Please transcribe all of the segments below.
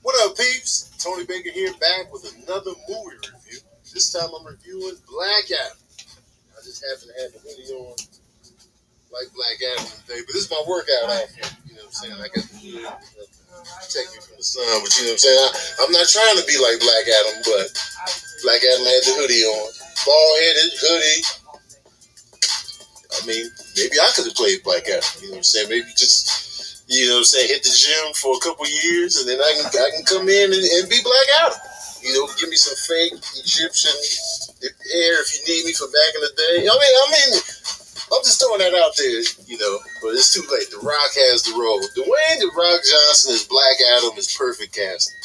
What up, peeps? Tony Baker here, back with another movie review. This time I'm reviewing Black Adam. I just happen to have the hoodie on, like Black Adam today, but this is my workout outfit. You know what I'm saying? I got the hood, protect me from the sun, but you know what I'm saying? I'm not trying to be like Black Adam, but Black Adam had the hoodie on. Bald-headed hoodie. I mean, maybe I could have played Black Adam. You know what I'm saying? Maybe just... You know what I'm saying? Hit the gym for a couple years, and then I can come in and be Black Adam. You know, give me some fake Egyptian hair if you need me from back in the day. I mean, I'm just throwing that out there, you know. But it's too late. The Rock has the role. Dwayne "The Rock" Johnson as Black Adam is perfect casting.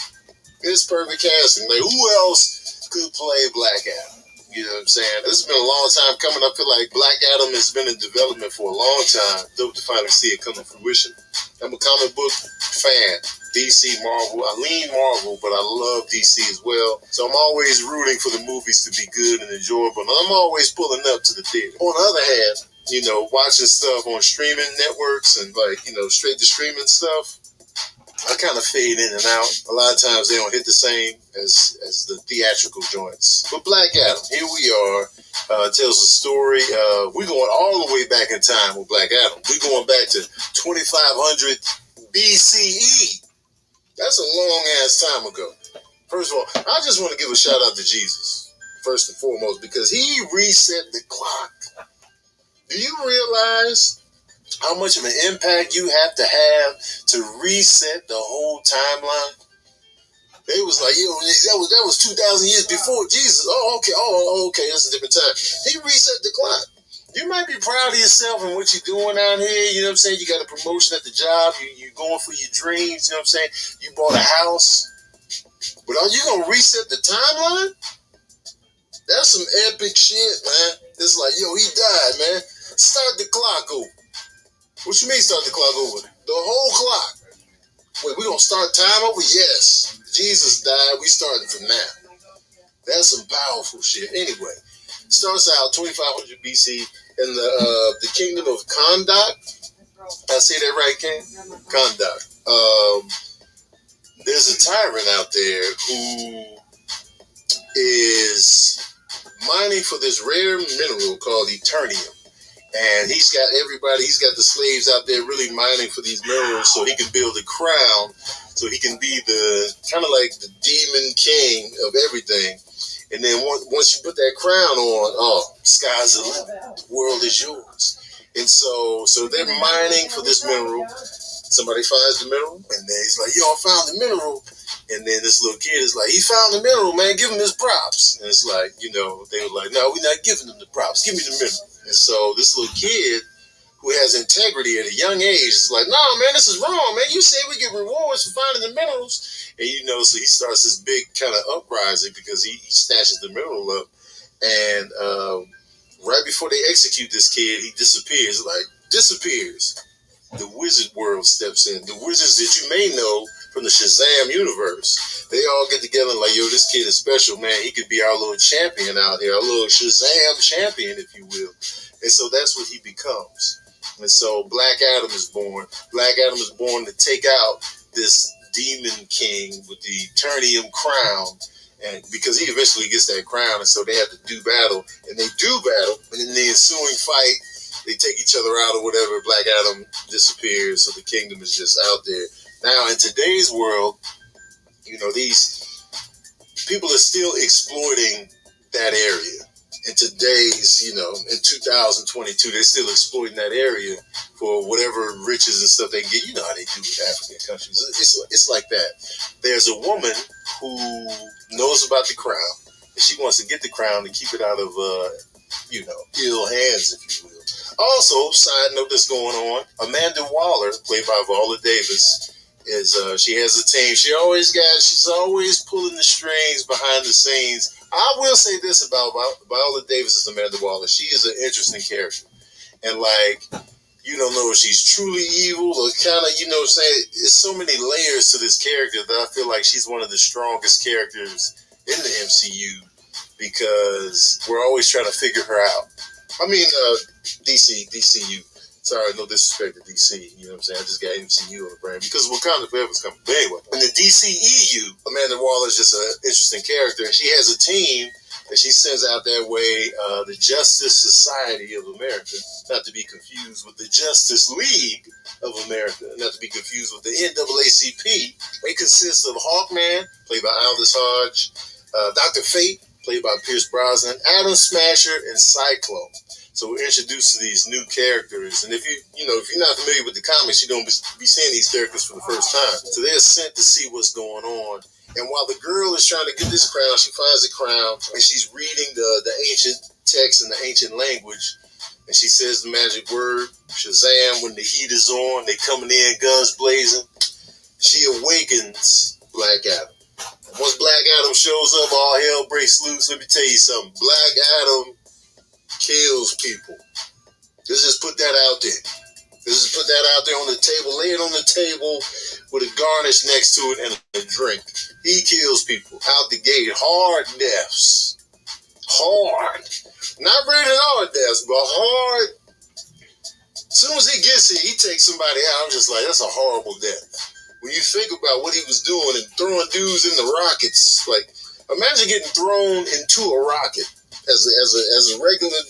It's perfect casting. Like, who else could play Black Adam? You know what I'm saying? This has been a long time coming. I feel like Black Adam has been in development for a long time. Dope to finally see it come to fruition. I'm a comic book fan. DC, Marvel. I lean Marvel, but I love DC as well. So I'm always rooting for the movies to be good and enjoyable. And I'm always pulling up to the theater. On the other hand, you know, watching stuff on streaming networks and like, you know, straight to streaming stuff, I kind of fade in and out. A lot of times they don't hit the same as the theatrical joints. But Black Adam, here we are. Tells a story. We're going all the way back in time with Black Adam. We're going back to 2500 BCE. That's a long-ass time ago. First of all, I just want to give a shout-out to Jesus, first and foremost, because he reset the clock. Do you realize how much of an impact you have to reset the whole timeline? They was like, yo, that was 2,000 years before Jesus. Oh, okay, that's a different time. He reset the clock. You might be proud of yourself and what you're doing out here. You know what I'm saying? You got a promotion at the job. You're going for your dreams. You know what I'm saying? You bought a house. But are you going to reset the timeline? That's some epic shit, man. It's like, yo, he died, man. Start the clock over. What you mean start the clock over? The whole clock. Wait, we gonna start time over? Yes. Jesus died. We starting from now. That's some powerful shit. Anyway, starts out 2500 BC in the kingdom of Kahndaq. I say that right, King? Kahndaq. There's a tyrant out there who is mining for this rare mineral called Eternium. And he's got the slaves out there really mining for these minerals so he can build a crown, so he can be the kind of like the demon king of everything. And then once you put that crown on, sky's the limit. The world is yours. And so they're mining for this mineral. Somebody finds the mineral, and then he's like, yo, I found the mineral. And then this little kid is like, he found the mineral, man, give him his props. And it's like, you know, they were like, no, we're not giving him the props. Give me the mineral. And so this little kid who has integrity at a young age is like, no, man, this is wrong, man. You say we get rewards for finding the minerals. And, you know, so he starts this big kind of uprising because he snatches the mineral up. And right before they execute this kid, he disappears. The wizard world steps in. The wizards that you may know from the Shazam universe, they all get together and like, yo, this kid is special, man. He could be our little champion out here, our little Shazam champion, if you will. And so that's what he becomes. And so Black Adam is born. Black Adam is born to take out this demon king with the Eternium crown, and because he eventually gets that crown, and so they have to do battle, and they do battle, and in the ensuing fight, they take each other out or whatever. Black Adam disappears, so the kingdom is just out there. Now, in today's world, you know, these people are still exploiting that area. In today's, you know, in 2022, they're still exploiting that area for whatever riches and stuff they can get. You know how they do with African countries. It's like that. There's a woman who knows about the crown, and she wants to get the crown and keep it out of, you know, ill hands, if you will. Also, side note that's going on, Amanda Waller, played by Viola Davis, is she has a team. She's always pulling the strings behind the scenes. I will say this about Viola Davis as Amanda Waller. She is an interesting character. And like, you don't know if she's truly evil or kind of, you know what I'm saying? There's so many layers to this character that I feel like she's one of the strongest characters in the MCU because we're always trying to figure her out. I mean, DCU. Sorry, no disrespect to DC. You know what I'm saying? I just got MCU on the brand because Wakanda Forever's coming. But anyway, in the DCEU, Amanda Waller's just an interesting character, and she has a team that she sends out that way. The Justice Society of America, not to be confused with the Justice League of America, not to be confused with the NAACP. It consists of Hawkman, played by Aldous Hodge, Dr. Fate, played by Pierce Brosnan, Atom Smasher, and Cyclone. So we're introduced to these new characters, and if you're not familiar with the comics, you don't be seeing these characters for the first time. So they're sent to see what's going on. And while the girl is trying to get this crown, she finds the crown, and she's reading the ancient text in the ancient language, and she says the magic word, Shazam. When the heat is on, they coming in, guns blazing. She awakens Black Adam. Once Black Adam shows up, all hell breaks loose. Let me tell you something. Black Adam kills people. Let's just put that out there. Let's just put that out there on the table. Lay it on the table with a garnish next to it and a drink. He kills people out the gate. Hard deaths. Hard. Not rated R deaths, but hard. As soon as he gets it, he takes somebody out. I'm just like, that's a horrible death. When you think about what he was doing and throwing dudes in the rockets, like, imagine getting thrown into a rocket as a regular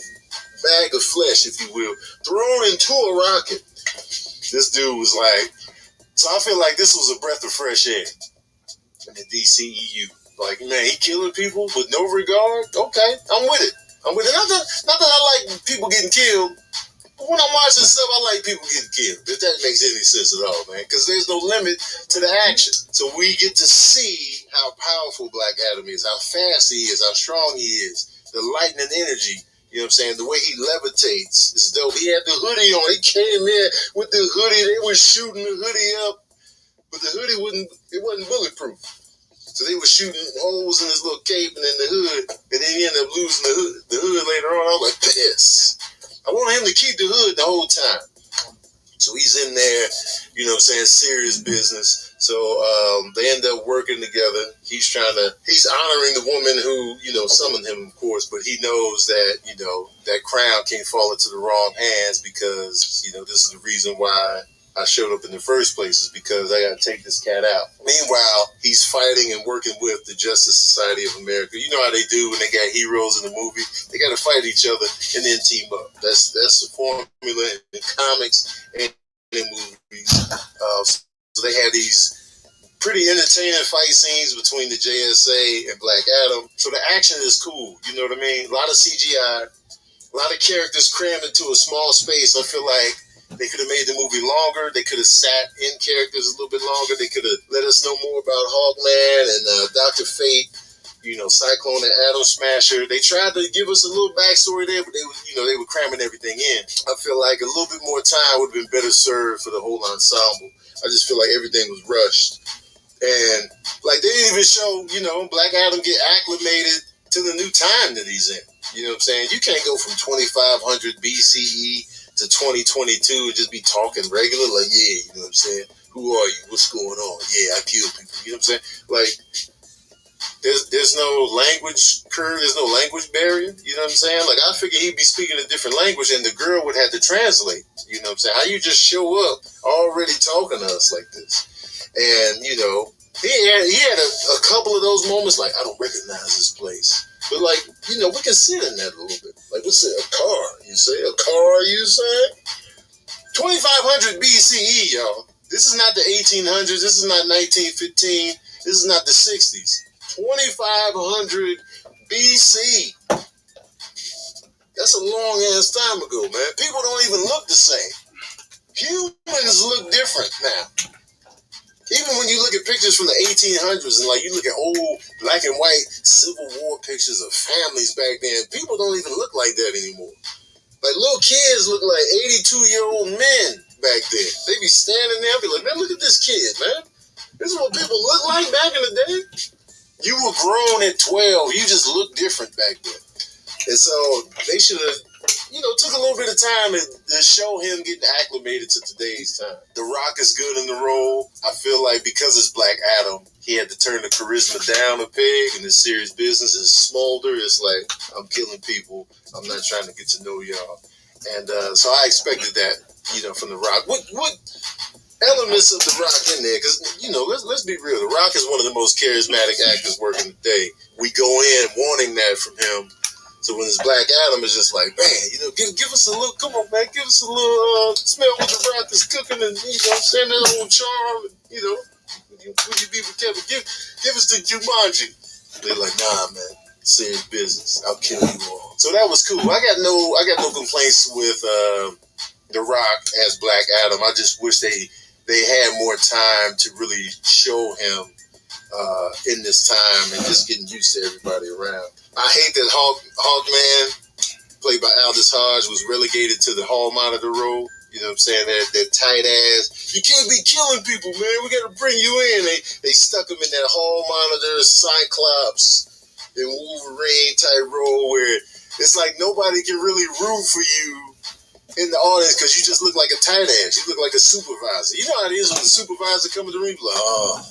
bag of flesh, if you will, thrown into a rocket. This dude was like, so I feel like this was a breath of fresh air in the DCEU. Like, man, he killing people with no regard. Okay, I'm with it. Not that I like people getting killed. But when I'm watching stuff, I like people getting killed. If that makes any sense at all, man. Because there's no limit to the action. So we get to see how powerful Black Adam is, how fast he is, how strong he is, the lightning energy. You know what I'm saying? The way he levitates is dope. He had the hoodie on. He came in with the hoodie. They were shooting the hoodie up. But the hoodie wasn't bulletproof. So they were shooting holes in his little cape and in the hood. And then he ended up losing the hood later on. I was like, piss. I want him to keep the hood the whole time. So he's in there, you know what I'm saying, serious business. So they end up working together. He's honoring the woman who, summoned him, of course, but he knows that, that crown can't fall into the wrong hands because, this is the reason why I showed up in the first place is because I got to take this cat out. Meanwhile, he's fighting and working with the Justice Society of America. You know how they do when they got heroes in the movie? They got to fight each other and then team up. That's the formula in comics and in movies. So they have these pretty entertaining fight scenes between the JSA and Black Adam. So the action is cool. You know what I mean? A lot of CGI, a lot of characters crammed into a small space. I feel like they could have made the movie longer. They could have sat in characters a little bit longer. They could have let us know more about Hawkman and Dr. Fate, Cyclone and Atom Smasher. They tried to give us a little backstory there, but they were cramming everything in. I feel like a little bit more time would have been better served for the whole ensemble. I just feel like everything was rushed. And like they didn't even show, Black Adam get acclimated to the new time that he's in. You know what I'm saying? You can't go from 2500 BCE to 2022 and just be talking regular, like, yeah, you know what I'm saying? Who are you? What's going on? Yeah, I kill people. You know what I'm saying? Like, there's no language curve, there's no language barrier. You know what I'm saying? Like, I figured he'd be speaking a different language and the girl would have to translate. You know what I'm saying? How you just show up already talking to us like this? And, he had a couple of those moments like, I don't recognize this place. But, like, we can sit in that a little bit. Like, what's it? A car, you say? A car, you say? 2500 BCE, y'all. This is not the 1800s. This is not 1915. This is not the 60s. 2500 BC. That's a long-ass time ago, man. People don't even look the same. Humans look different now. Even when you look at pictures from the 1800s and like you look at old black and white Civil War pictures of families back then, people don't even look like that anymore. Like little kids look like 82-year-old men back then. They be standing there and be like, man, look at this kid, man. This is what people look like back in the day. You were grown at 12. You just looked different back then. And so they should have, took a little bit of time to show him getting acclimated to today's time. The Rock is good in the role. I feel like because it's Black Adam, he had to turn the charisma down a peg, and his serious business is smolder. It's like, I'm killing people. I'm not trying to get to know y'all. And so I expected that. from The Rock. What elements of The Rock in there? Because let's be real. The Rock is one of the most charismatic actors working today. We go in wanting that from him. So when it's Black Adam, it's just like, man, give us a little, come on, man, give us a little smell what The Rock is cooking, and saying that old charm, would you be with Kevin? Give us the Jumanji. They're like, nah, man, serious business. I'll kill you all. So that was cool. I got no complaints with The Rock as Black Adam. I just wish they had more time to really show him in this time and just getting used to everybody around. I hate that Hawkman, played by Aldous Hodge, was relegated to the hall monitor role. You know what I'm saying? That tight ass. You can't be killing people, man. We got to bring you in. They stuck him in that hall monitor, Cyclops, and Wolverine type role where it's like nobody can really root for you in the audience because you just look like a tight ass. You look like a supervisor. You know how it is when the supervisor comes to the ring, like, oh,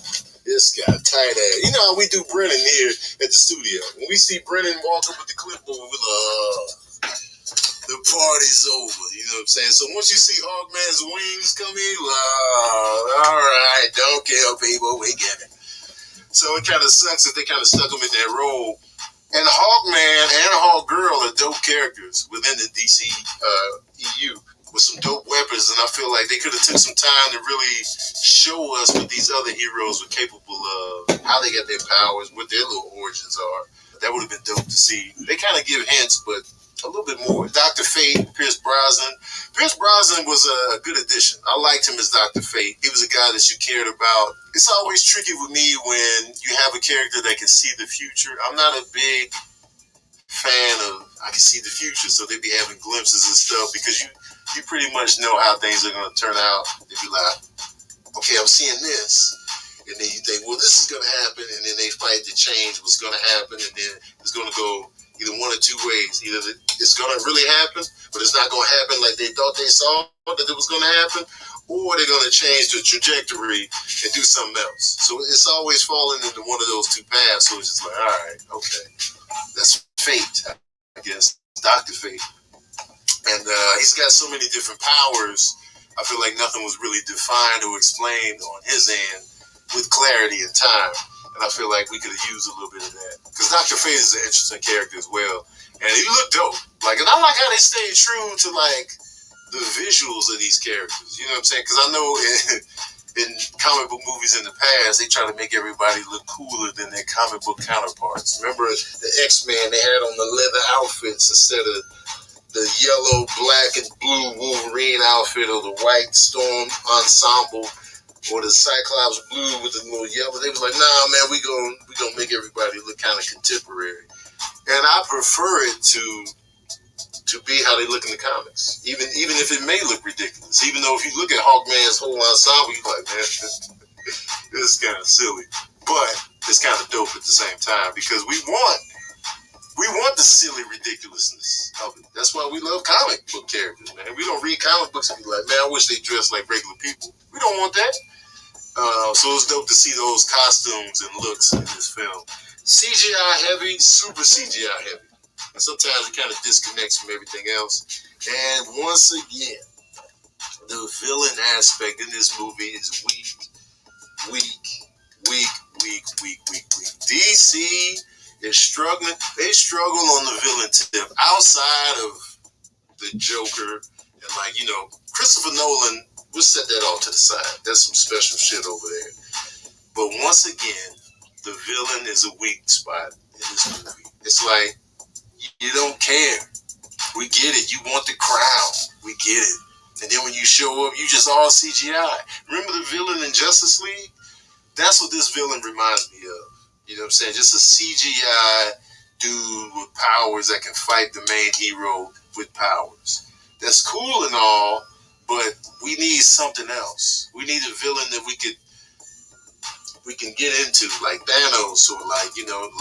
this guy, tight ass. You know how we do Brennan here at the studio. When we see Brennan walk up with the clipboard, we're like, oh, the party's over. You know what I'm saying? So once you see Hawkman's wings come in, all right, don't kill people, we get it. So it kind of sucks that they kind of stuck him in that role. And Hawkman and Hawkgirl are dope characters within the DC EU with some dope weapons, and I feel like they could have took some time to really show us what these other heroes were capable of, how they got their powers, what their little origins are. That would have been dope to see. They kind of give hints, but a little bit more. Dr. Fate, Pierce Brosnan. Pierce Brosnan was a good addition. I liked him as Dr. Fate. He was a guy that you cared about. It's always tricky with me when you have a character that can see the future. I'm not a big fan of I can see the future, so they be having glimpses and stuff because you pretty much know how things are going to turn out. They be like, okay, I'm seeing this. And then you think, well, this is going to happen. And then they fight to change what's going to happen. And then it's going to go either one or two ways. Either it's going to really happen, but it's not going to happen like they thought they saw that it was going to happen, or they're going to change the trajectory and do something else. So it's always falling into one of those two paths. So it's just like, all right, okay. That's fate, I guess. Dr. Fate. And he's got so many different powers. I feel like nothing was really defined or explained on his end with clarity and time. And I feel like we could have used a little bit of that. Because Dr. Fate is an interesting character as well. And he looked dope. And I like how they stayed true to, the visuals of these characters. You know what I'm saying? Because I know in comic book movies in the past, they try to make everybody look cooler than their comic book counterparts. Remember the X-Men, they had on the leather outfits instead of the yellow, black, and blue Wolverine outfit, or the white Storm ensemble, or the Cyclops blue with the little yellow. They was like, nah, man, we gonna make everybody look kind of contemporary. And I prefer it to be how they look in the comics, even if it may look ridiculous. Even though if you look at Hawkman's whole ensemble, you're like, man, this is kind of silly, but it's kind of dope at the same time because we want the silly ridiculousness of it. That's why we love comic book characters, man. We don't read comic books and be like, man, I wish they dressed like regular people. We don't want that. So it's dope to see those costumes and looks in this film. CGI heavy, super CGI heavy. And sometimes it kind of disconnects from everything else. And once again, the villain aspect in this movie is weak. DC is struggling. They struggle on the villain tip outside of the Joker and Christopher Nolan. We'll set that off to the side. That's some special shit over there. But once again, the villain is a weak spot in this movie. It's like you don't care. We get it. You want the crown. We get it. And then when you show up, you just all CGI. Remember the villain in Justice League? That's what this villain reminds me of. You know what I'm saying? Just a CGI dude with powers that can fight the main hero with powers. That's cool and all, but we need something else. We need a villain that we can get into, like Thanos or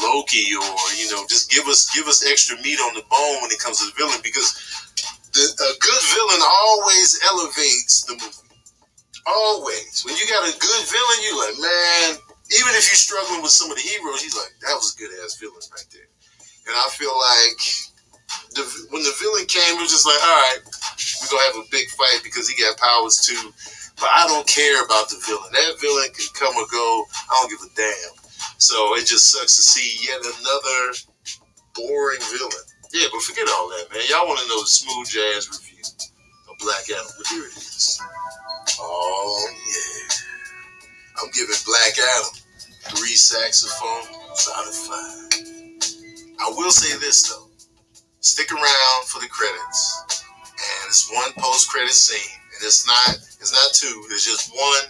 Loki, or just give us extra meat on the bone when it comes to the villain, because a good villain always elevates the movie. Always. When you got a good villain, you're like, man, even if you're struggling with some of the heroes, he's like, that was a good ass villain right there. And I feel like when the villain came, it was just like, all right, we we're going to have a big fight because he got powers too. But I don't care about the villain. That villain can come or go. I don't give a damn. So it just sucks to see yet another boring villain. Yeah, but forget all that, man. Y'all want to know the smooth jazz review of Black Adam. Well, here it is. Oh, yeah. I'm giving Black Adam 3 saxophones out of 5. I will say this, though. Stick around for the credits. And it's one post-credit scene. And it's not 2. It's just one.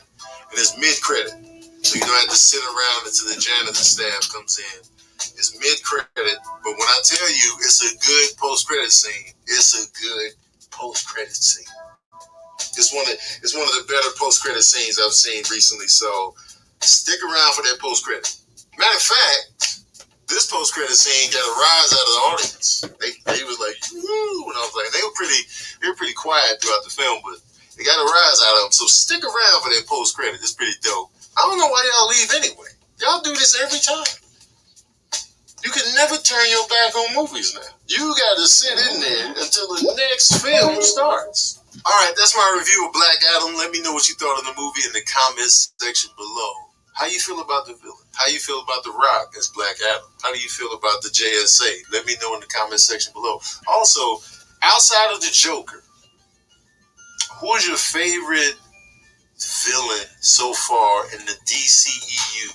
And it's mid-credit. So you don't have to sit around until the janitor staff comes in. It's mid-credit. But when I tell you it's a good post-credit scene, it's a good post-credit scene. It's one of the better post-credit scenes I've seen recently. So stick around for that post-credit. Matter of fact, this post-credit scene got a rise out of the audience. They was like, woo, and I was like, they were pretty quiet throughout the film, but they got a rise out of them. So stick around for that post-credit. It's pretty dope. I don't know why y'all leave anyway. Y'all do this every time. You can never turn your back on movies now. You gotta sit in there until the next film starts. Alright, that's my review of Black Adam. Let me know what you thought of the movie in the comments section below. How you feel about the villain? How you feel about The Rock as Black Adam? How do you feel about the JSA? Let me know in the comments section below. Also, outside of the Joker, who is your favorite villain so far in the DCEU?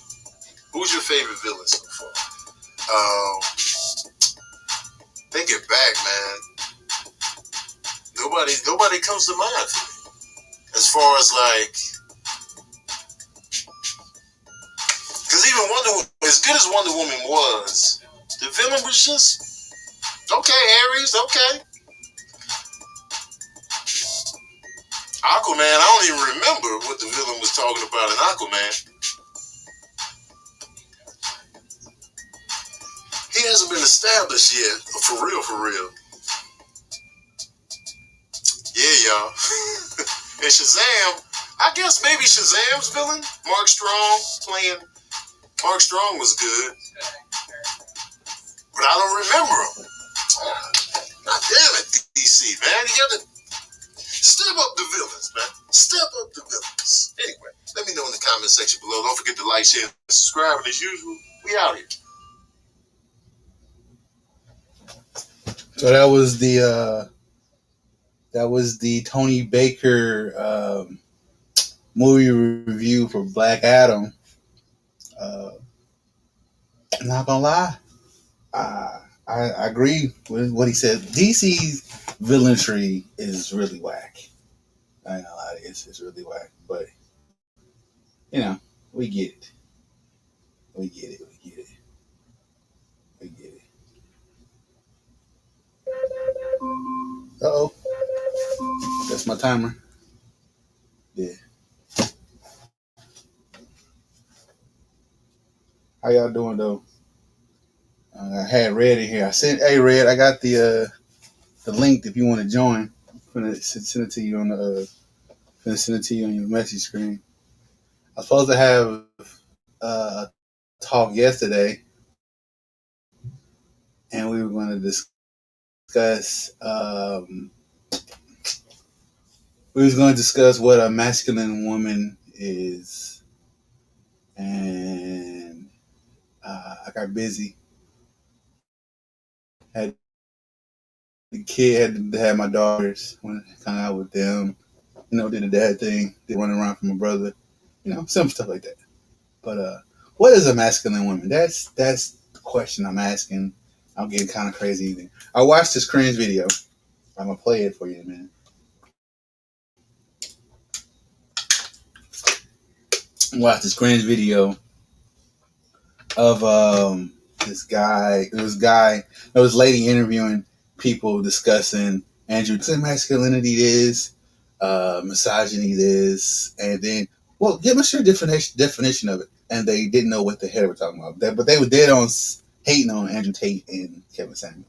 Who's your favorite villain so far? Think it back, man. Nobody comes to mind for me. As far as like, because even Wonder Woman, as good as Wonder Woman was, the villain was just okay. Ares, okay. Aquaman, I don't even remember what the villain was talking about in Aquaman. He hasn't been established yet, for real. Yeah, y'all. And Shazam, I guess maybe Shazam's villain, Mark Strong, playing. Mark Strong was good, but I don't remember him. God damn it, DC, man. You got to step up the villains, man. Step up the villains. Anyway, let me know in the comment section below. Don't forget to like, share, and subscribe. And as usual, we out here. So that was the Tony Baker movie review for Black Adam. I'm not gonna lie, I agree with what he said. DC's villainry is really whack. I ain't gonna lie, it's really whack. But you know, we get it. We get it. Uh-oh. That's my timer. Yeah. How y'all doing though? I had Red in here. Hey Red, I got the link if you want to join. I'm gonna send it to you on your message screen. I was supposed to have a talk yesterday, and we were going to discuss. We was going to discuss what a masculine woman is, and I got busy. Had to have my daughters, went hung out with them. You know, did the dad thing, did run around for my brother. You know, some stuff like that. But what is a masculine woman? That's the question I'm asking. I'm getting kind of crazy. I watched this cringe video. I'm gonna play it for you, man. Watch this cringe video of this lady interviewing people discussing Andrew masculinity is, misogyny is, and then give us your definition of it. And they didn't know what the hell we're talking about. But they were dead on hating on Andrew Tate and Kevin Samuels.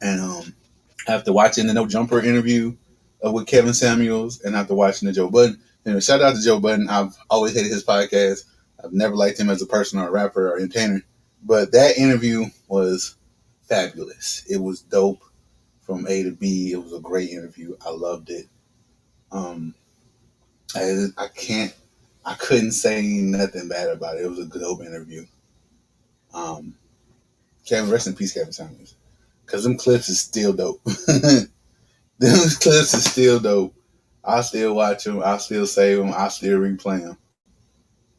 And after watching the No Jumper interview with Kevin Samuels, and after watching the Joe Budden, shout out to Joe Budden. I've always hated his podcast. I've never liked him as a person or a rapper or entertainer. But that interview was fabulous. It was dope from A to B. It was a great interview. I loved it. Um, I couldn't say nothing bad about it. It was a good open interview. Um, Kevin, rest in peace, Kevin Samuels. Cause them clips is still dope. them clips is still dope. I still watch them. I still save them. I still replay them.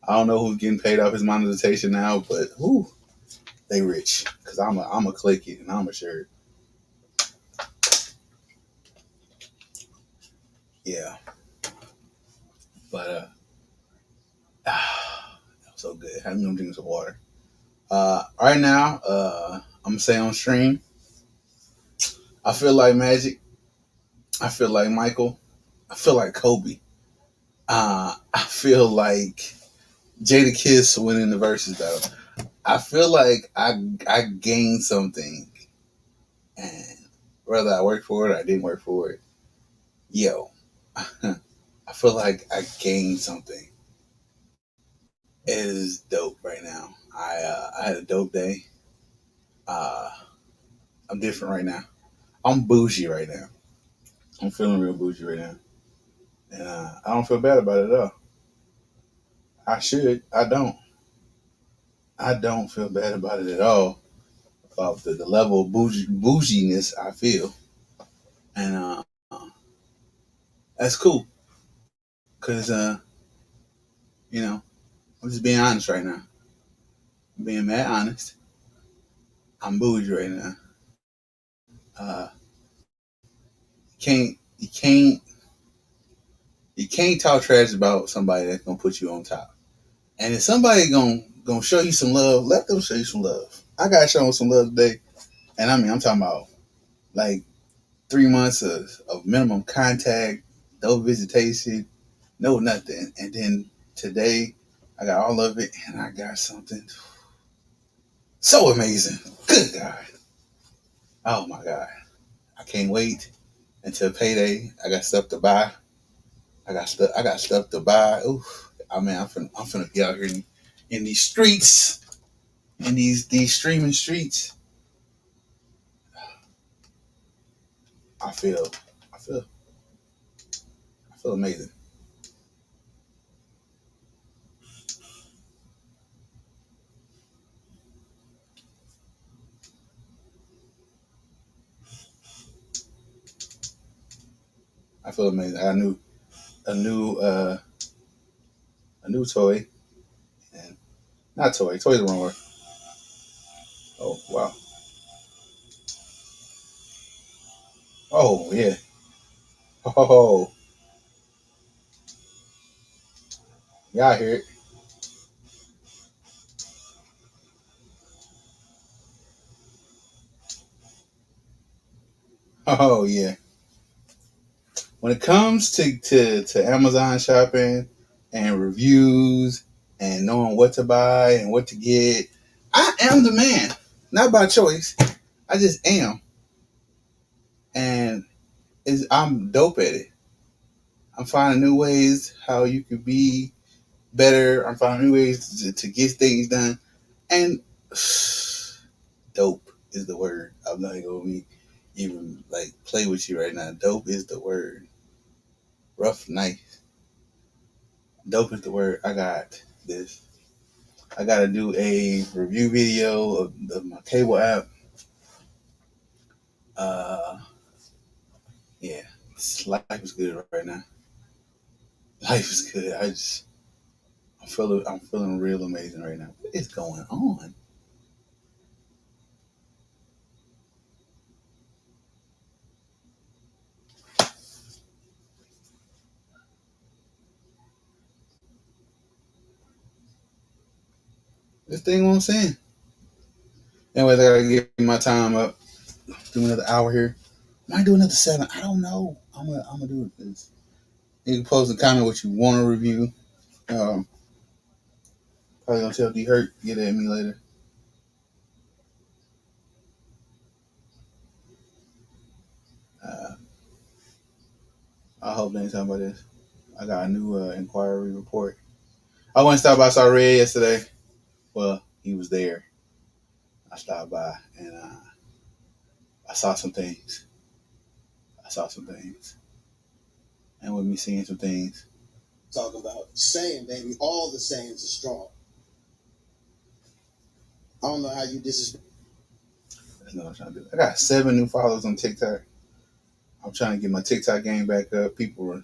I don't know who's getting paid off his monetization now, but whoo, they rich. Cause I'm a click it and I'm a share it. Yeah, but that was so good. I'm gonna drink some water. Right now, I'm gonna say on stream. I feel like Magic. I feel like Michael. I feel like Kobe. I feel like Jada Kiss winning the versus battle. I feel like I gained something, and whether I worked for it or I didn't work for it, yo, I feel like I gained something. It is dope right now. I had a dope day. Uh, I'm different right now. I'm bougie right now. I'm feeling real bougie right now, and I don't feel bad about it at all. I should. I don't. I don't feel bad about it at all. About the level of bouginess I feel, and that's cool. Cause you know, I'm just being honest right now. I'm being mad honest. I'm bougie right now. Uh, can't you can't you can't talk trash about somebody that's gonna put you on top. And if somebody gonna show you some love, let them show you some love. I got shown some love today, and I mean I'm talking about like 3 months of minimum contact, no visitation, no nothing, and then today I got all of it, and I got something so amazing. Good God! Oh my God! I can't wait until payday. I got stuff to buy. I got stuff to buy. Oof. I mean, I'm finna be out here in these streets, in these streaming streets. I feel, I feel, I feel amazing. I feel amazing. I got a new, uh, a new toy, and not toy. Toy's the wrong word. Oh wow. Oh yeah. Oh, y'all hear it? Oh yeah. When it comes to Amazon shopping and reviews and knowing what to buy and what to get, I am the man. Not by choice. I just am. And I'm dope at it. I'm finding new ways how you could be better. I'm finding new ways to get things done. And dope is the word. I'm not gonna even like play with you right now. Dope is the word. Rough, nice. Dope is the word. I got this. I gotta do a review video of my cable app. Uh, yeah, life is good right now. Life is good. I'm feeling real amazing right now. What is going on? This thing won't send. Anyways, I gotta get my time up. Do another hour here. Might do another 7. I don't know. I'm gonna do this. You can post a comment what you want to review. Um, Probably gonna tell D Hurt get at me later. Uh, I hope they ain't talking about this. I got a new inquiry report. I went and stopped by saw Red yesterday. Well, he was there. I stopped by and I saw some things. saw some things. And with me seeing some things. Talking about saying, baby, all the sayings are strong. I don't know how you disrespect. That's not what I'm trying to do. I got 7 new followers on TikTok. I'm trying to get my TikTok game back up. People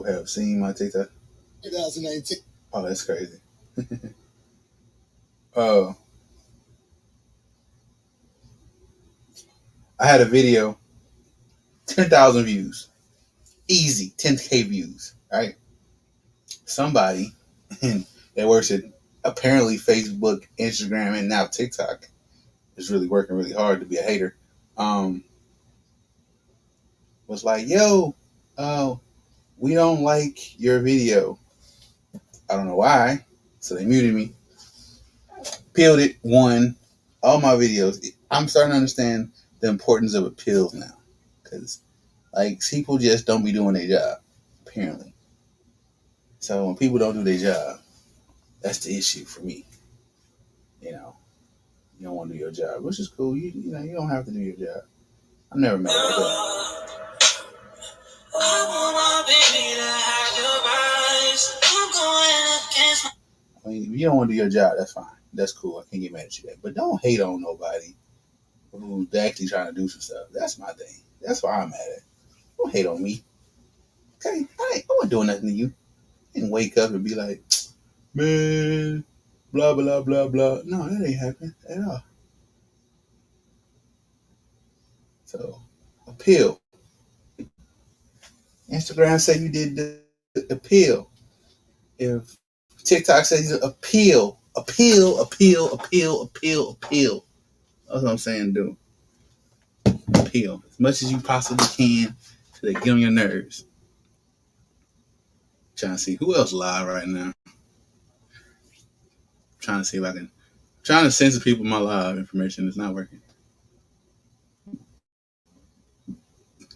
have seen my TikTok. 2019. Oh, that's crazy. I had a video, 10,000 views. Easy, 10K views, right? Somebody that works at apparently Facebook, Instagram, and now TikTok is really working really hard to be a hater. Was like, yo, we don't like your video. I don't know why. So they muted me. Peeled it, won all my videos. I'm starting to understand the importance of appeals now. Because, like, people just don't be doing their job, apparently. So when people don't do their job, that's the issue for me. You know, you don't want to do your job, which is cool. You know, you don't have to do your job. I'm never mad about that. I mean, if you don't want to do your job, that's fine. That's cool. I can't get mad at you that. But don't hate on nobody who's actually trying to do some stuff. That's my thing. That's why I'm mad at. Don't hate on me. Okay? I wasn't doing nothing to you. I didn't wake up and be like, man, blah, blah, blah, blah. No, that ain't happening at all. So, appeal. Instagram say you did the appeal. If TikTok says appeal. That's what I'm saying, do. Appeal as much as you possibly can to get on your nerves. Trying to see who else live right now. Trying to see if I can. Trying to censor people my live information. It's not working.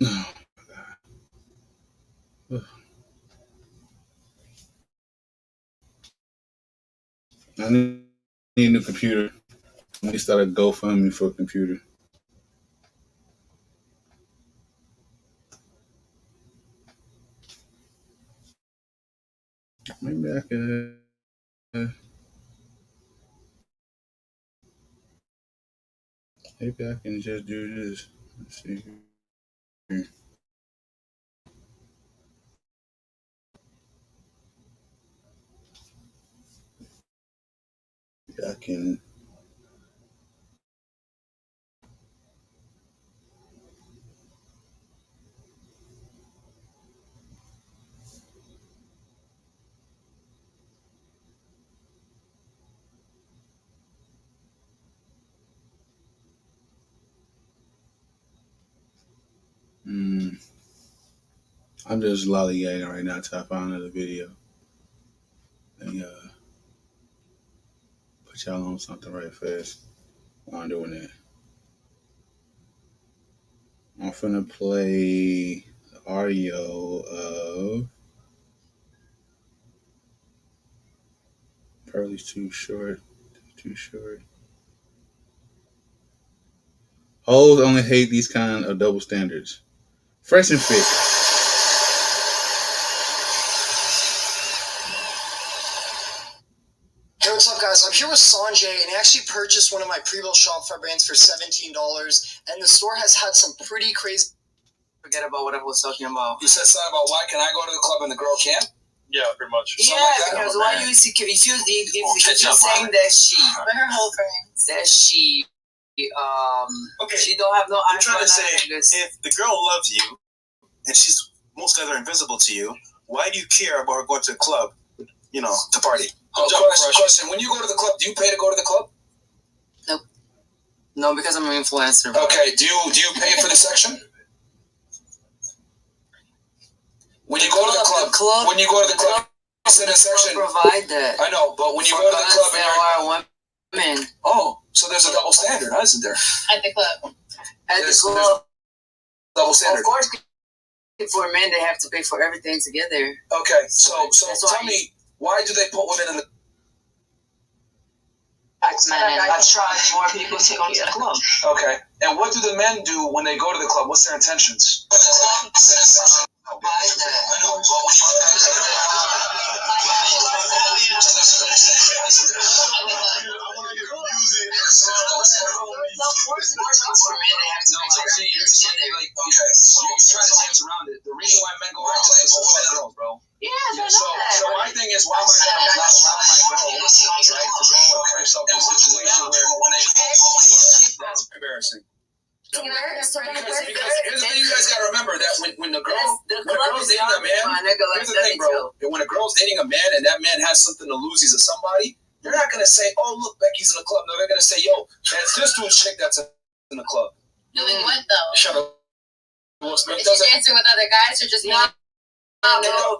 Oh my god. I need a new computer. Let me start a GoFundMe for a computer. Maybe I can. Maybe I can just do this. Let's see here. I can. I'm just lollygagging right now till I find another video. And put y'all on something right fast while I'm doing that. I'm finna play the audio of probably too short. Hoes only hate these kind of double standards. Fresh and fit. Hey, what's up, guys? I'm here with Sanjay, and he actually purchased one of my pre-built Shopify brands for $17, and the store has had some pretty crazy... Forget about what I was talking about. You said something about why can I go to the club and the girl can't? Yeah, pretty much. Yeah, like because why you insecure? If you're saying that But her whole friend. she Okay. she don't have no... I'm trying to say, if the girl loves you, and most guys are invisible to you, why do you care about her going to the club, to party? Question. When you go to the club, do you pay to go to the club? Nope. No, because I'm an influencer. Okay. Do you pay for the section? When you go to the club, you sit in a section. Provide that. I know, but when you go to the club, there are women. Oh, so there's a double standard, isn't there? At the club. There's double standard. Of course, for men, they have to pay for everything together. Okay, so tell me, why do they put women in the... black men and attract more people to come to the club. Okay. And what do the men do when they go to the club? What's their intentions? The reason why men go out is for girls, bro. Yeah, so my thing is, why am I going to allow my girl, right, to go and put herself in a situation where that's embarrassing? Because here's the thing you guys gotta remember, that when the girl's dating a man, here's the thing, bro. When a girl's dating a man and that man has something to lose, he's a somebody, you're not gonna say, oh look, Becky's in the club. No, they're gonna say, yo, that's this dude's chick that's in the club. Doing what though? Shut up. Is she dancing with other guys or just not?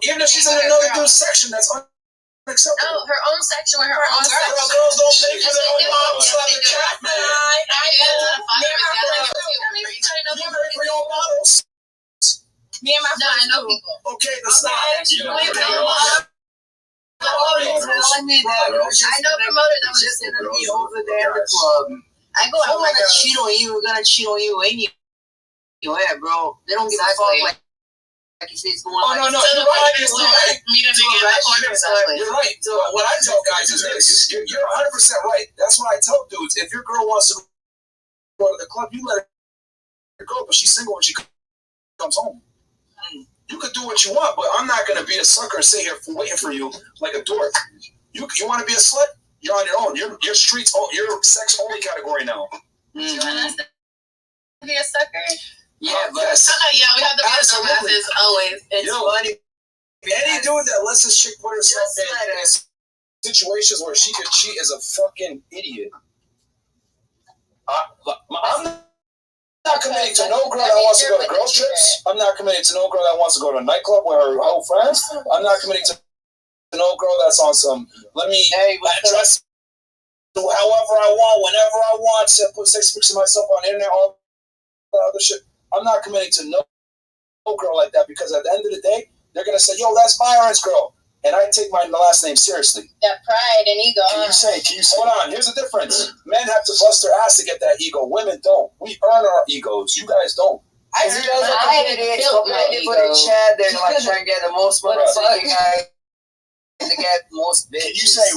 Even if she's in another dude's section, that's unacceptable. No, her own section with her own section. Girls don't pay for their own bottles. Slap the cat, man. Me and my friends. I know people. Okay, that's not. I know promoters that was just gonna be over there at the club. I go out We're gonna cheat on you. We're gonna cheat on you anywhere, bro. They don't give a fuck. Like you say, it's going on. Oh, no, you're right. You're Exactly. right. So what I tell guys is this: you're 100% right. That's what I tell dudes. If your girl wants to go to the club, you let her go, but she's single when she comes home. You could do what you want, but I'm not gonna be a sucker and sit here waiting for you like a dork. You want to be a slut? You're on your own. You're streets. You're sex only category now. You want us to be a sucker? Yeah, but yeah, we have to be a sucker always. It's funny. Any dude that lets this chick put herself in situations where she could cheat is a fucking idiot. I'm not committing to no girl that wants to go to girls' trips. I'm not committing to no girl that wants to go to a nightclub with her whole friends. I'm not committing to no girl that's on some, let me dress however I want, whenever I want, put 6 pictures of myself on the internet, all that other shit. I'm not committing to no girl like that, because at the end of the day, they're going to say, yo, that's Byron's girl. And I take my last name seriously. That pride and ego. Can you say, hold on, here's the difference. Men have to bust their ass to get that ego. Women don't. We earn our egos. You guys don't. I see guys are competitive for the chat. They're like trying to get the most motherfucking guy to get most bitches. Can you say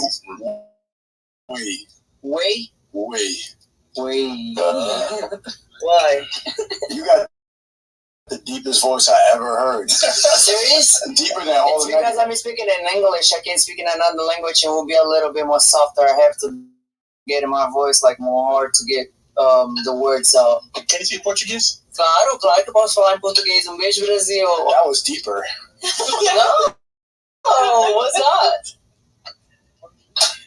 way? Why? You got the deepest voice I ever heard. Serious? Deeper than all it's the because I'm speaking in English. I can't speak in another language, and will be a little bit more softer. I have to get in my voice like more hard to get the words out. Can you speak Portuguese? Claro que posso falar em português. Beijo, Brasil. That was deeper. No. Oh, what's that?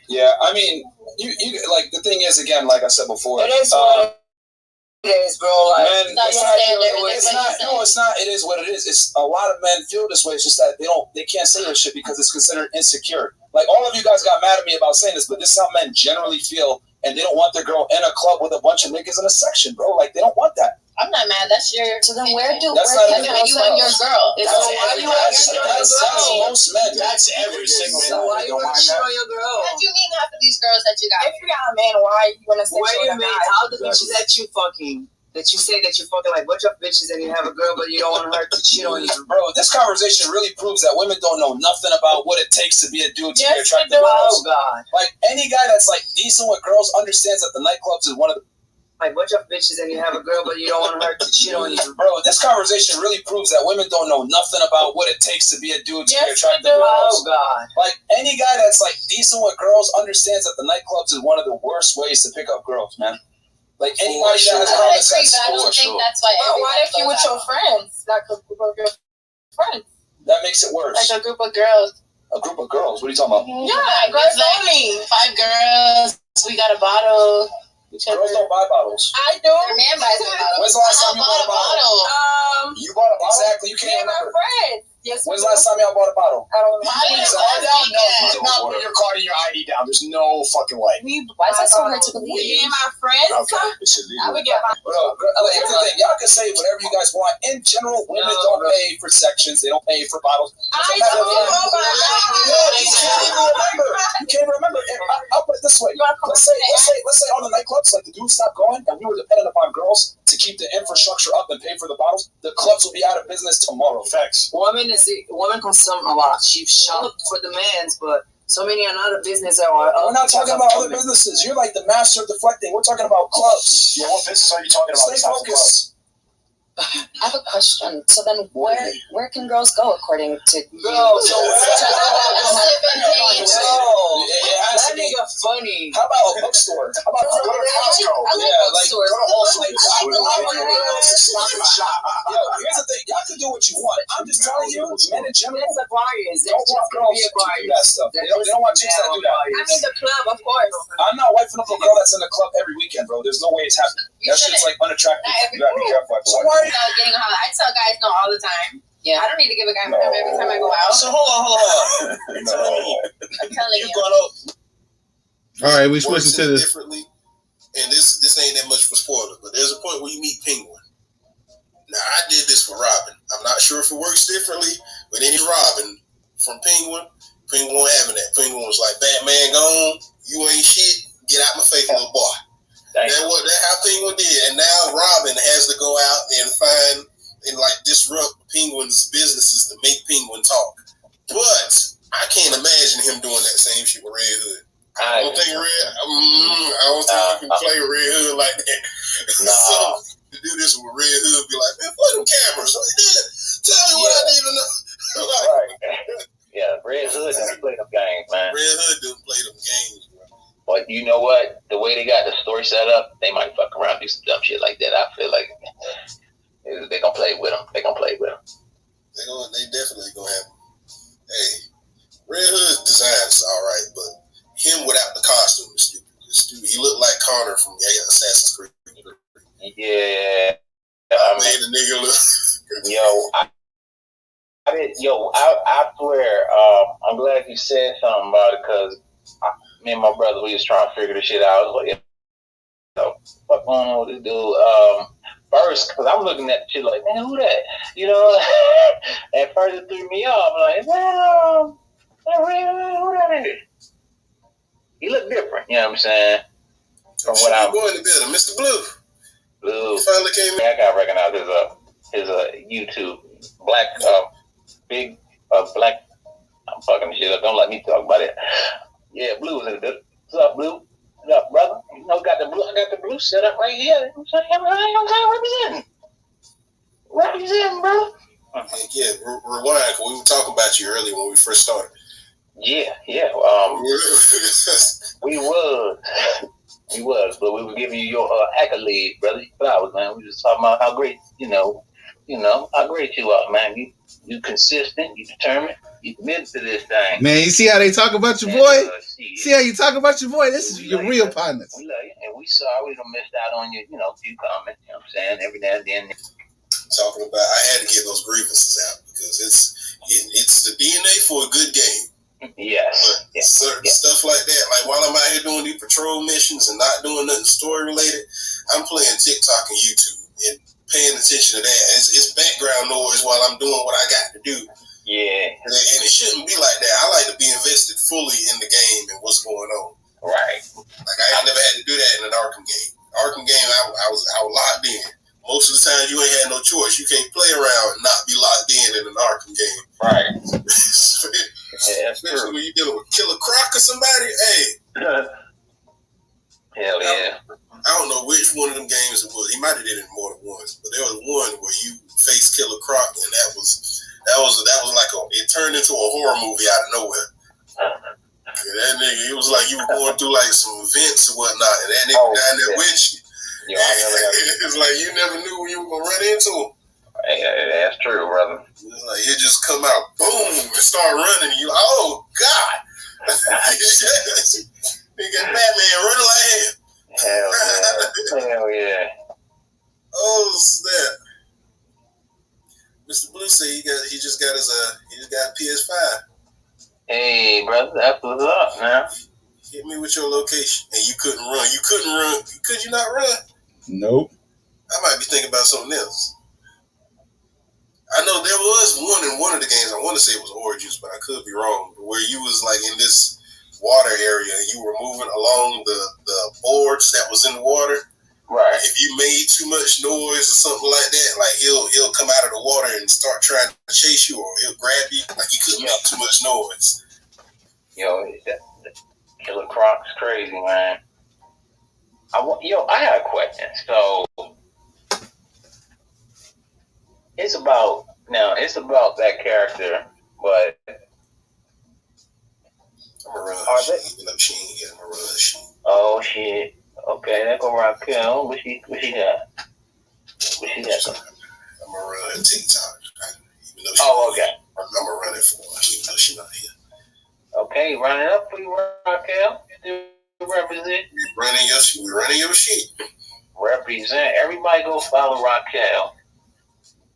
Yeah, I mean, you like, the thing is, again, like I said before, it is what it is, bro. Men, it's not. It is what it is. It's a lot of men feel this way. It's just that they can't say this shit because it's considered insecure. Like, all of you guys got mad at me about saying this, but this is how men generally feel, and they don't want their girl in a club with a bunch of niggas in a section, bro. Like, they don't want that. I'm not mad. That's your. So then where do that's where not you and your girl? That's most men. That's every single time. Why you want to show your girl? What do you mean half of these girls that you got? If you got a man, why you want to say? Where you mean? How the bitches that you fucking? That you say that you're fucking like bunch of bitches and you have a girl but you don't want her to cheat on you. Bro, this conversation really proves that women don't know nothing about what it takes to be a dude to be attractive to girls. Oh God. Like, any guy that's like decent with girls understands that the nightclubs is one of the like bunch of bitches and you have a girl but you don't want her to cheat on you. Bro, this conversation really proves that women don't know nothing about what it takes to be a dude to be attractive to girls. Oh God. Like, any guy that's like decent with girls understands that the nightclubs is one of the worst ways to pick up girls, man. Like, anybody that has common sense. I don't think that's why. But what if you with your friends? Like a group of your friends. That makes it worse. Like a group of girls. A group of girls? What are you talking about? Yeah, girls only. 5 girls. We got a bottle. Girls don't buy bottles. I do. Your man buys a bottle. When's the last time you bought a bottle? You bought a bottle? Exactly. You can't me and my remember. friends. Yes. When's the last time y'all bought a bottle? I don't know. Please, all down? No, you did not put your card and your ID down. There's no fucking way. Why is that so hard to believe? Me and my friends. Okay, it's I illegal. would get my. Here's the thing. Y'all can say whatever you guys want. In general, women don't pay for sections. They don't pay for bottles. I don't know. You can't even remember. You can't remember. I'll put it this way. Let's say all the nightclubs, like the dudes stopped going, and we were dependent upon girls to keep the infrastructure up and pay for the bottles. The clubs will be out of business tomorrow. Facts. Women consume a lot of cheap shop for the men's, but so many another business are. We're not talking about other businesses. You're like the master of deflecting. We're talking about clubs. Yeah, what business are you talking about? Stay focused. I have a question. So then, where can girls go according to you? Girls, so that nigga funny. How about a bookstore? How about go to Costco? Bookstores. Go to Whole Foods. Yo, here's the thing. Y'all can do what you want. I'm just telling you, men in general It's Aquarius. don't want girls to do that stuff. They don't want chicks that do that. I mean the club, of course. I'm not wifing up a girl that's in the club every weekend, bro. There's no way it's happening. That shit's like unattractive. You gotta be careful. So why getting a holler? I tell guys no all the time. Yeah. I don't need to give a guy my number every time I go out. So hold on. I'm telling you. All right, we switching to this. Differently, and this ain't that much for spoiler, but there's a point where you meet Penguin. Now, I did this for Robin. I'm not sure if it works differently, but any Robin from Penguin wasn't having that. Penguin was like, Batman gone, you ain't shit, get out my face, little boy. That's how Penguin did. And now Robin has to go out and find and like disrupt Penguin's businesses to make Penguin talk. But I can't imagine him doing that same shit with Red Hood. I don't think you can play Red Hood like that. So to do this with Red Hood, be like, man, play them cameras. Tell me what I need to know. Yeah, Red Hood doesn't play them games, man. Red Hood doesn't play them games, bro. But you know what? The way they got the story set up, they might fuck around and do some dumb shit like that. I feel like they gonna play with them. They definitely gonna have. Hey, Red Hood's design is all right, but him without the costume is stupid. He looked like Connor from Assassin's Creed. Yeah. I made the nigga look. I swear, I'm glad you said something about it because me and my brother, we was trying to figure this shit out. I was like, what's going on with this dude? First, because I'm looking at the shit like, man, who that? You know, at first it threw me off. I'm like, is that who that is? He looked different, you know what I'm saying? From what I'm going to build, Mr. Blue. Blue. He finally came in. I gotta recognize his YouTube black big black. I'm fucking shit up. Don't let me talk about it. Yeah, Blue was in the building. What's up, Blue? What up, brother? You know, got the blue. I got the blue set up right here. I'm saying, representing, bro. Yeah, rewind. Cause we were talking about you earlier when we first started. Yeah. We was, but we were giving you your accolade, brother. Flowers, man. We just talking about how great, how great you are, man. You consistent, you determined, you committed to this thing. Man, you see how they talk about your boy? See how you talk about your boy? This is your real partners. We love you, and we sorry we done missed out on your, few comments. You know what I'm saying? Every now and then. Talking about, I had to get those grievances out because it's the DNA for a good game. Yes. Certain stuff like that. Like while I'm out here doing these patrol missions and not doing nothing story related, I'm playing TikTok and YouTube and paying attention to that. It's background noise while I'm doing what I got to do. Yeah. And it shouldn't be like that. I like to be invested fully in the game and what's going on. Right. Like I never had to do that in an Arkham game. Arkham game, I was locked in. Most of the time, you ain't had no choice. You can't play around and not be locked in an Arkham game. Right. Especially when you're dealing with Killer Croc or somebody. Hey. Hell yeah. I don't know which one of them games it was. He might have did it more than once, but there was one where you faced Killer Croc, and that was like it turned into a horror movie out of nowhere. That nigga, it was like you were going through like some events or whatnot, and that nigga down there with you. Yeah, it's like you never knew when you were gonna run into him. Hey, that's true, brother. It's like it just come out, boom, and start running. And you, oh God! Nigga, Batman running like hell. Hell yeah! Oh snap! Mr. Blue said he just got PS5. Hey, brother, that's what's up, man. Hit me with your location. And you couldn't run. You couldn't run. Could you not run? Nope. I might be thinking about something else. I know there was one in one of the games. I want to say it was Origins, but I could be wrong. Where you was like in this water area and you were moving along the boards that was in the water. Right. If you made too much noise or something like that, like he'll come out of the water and start trying to chase you, or he'll grab you. Like you couldn't make too much noise. Yo, that Killer Croc's crazy, man. I had a question. So it's about that character, but I'm gonna run. She ain't getting a run. Oh shit. Okay, that go Raquel. What she got? I'm gonna run TikTok. Okay. I'm gonna run it for her, even though she's not here. Okay, run it up for you, Raquel. Still represent. We're running your shit. Represent. Everybody go follow Raquel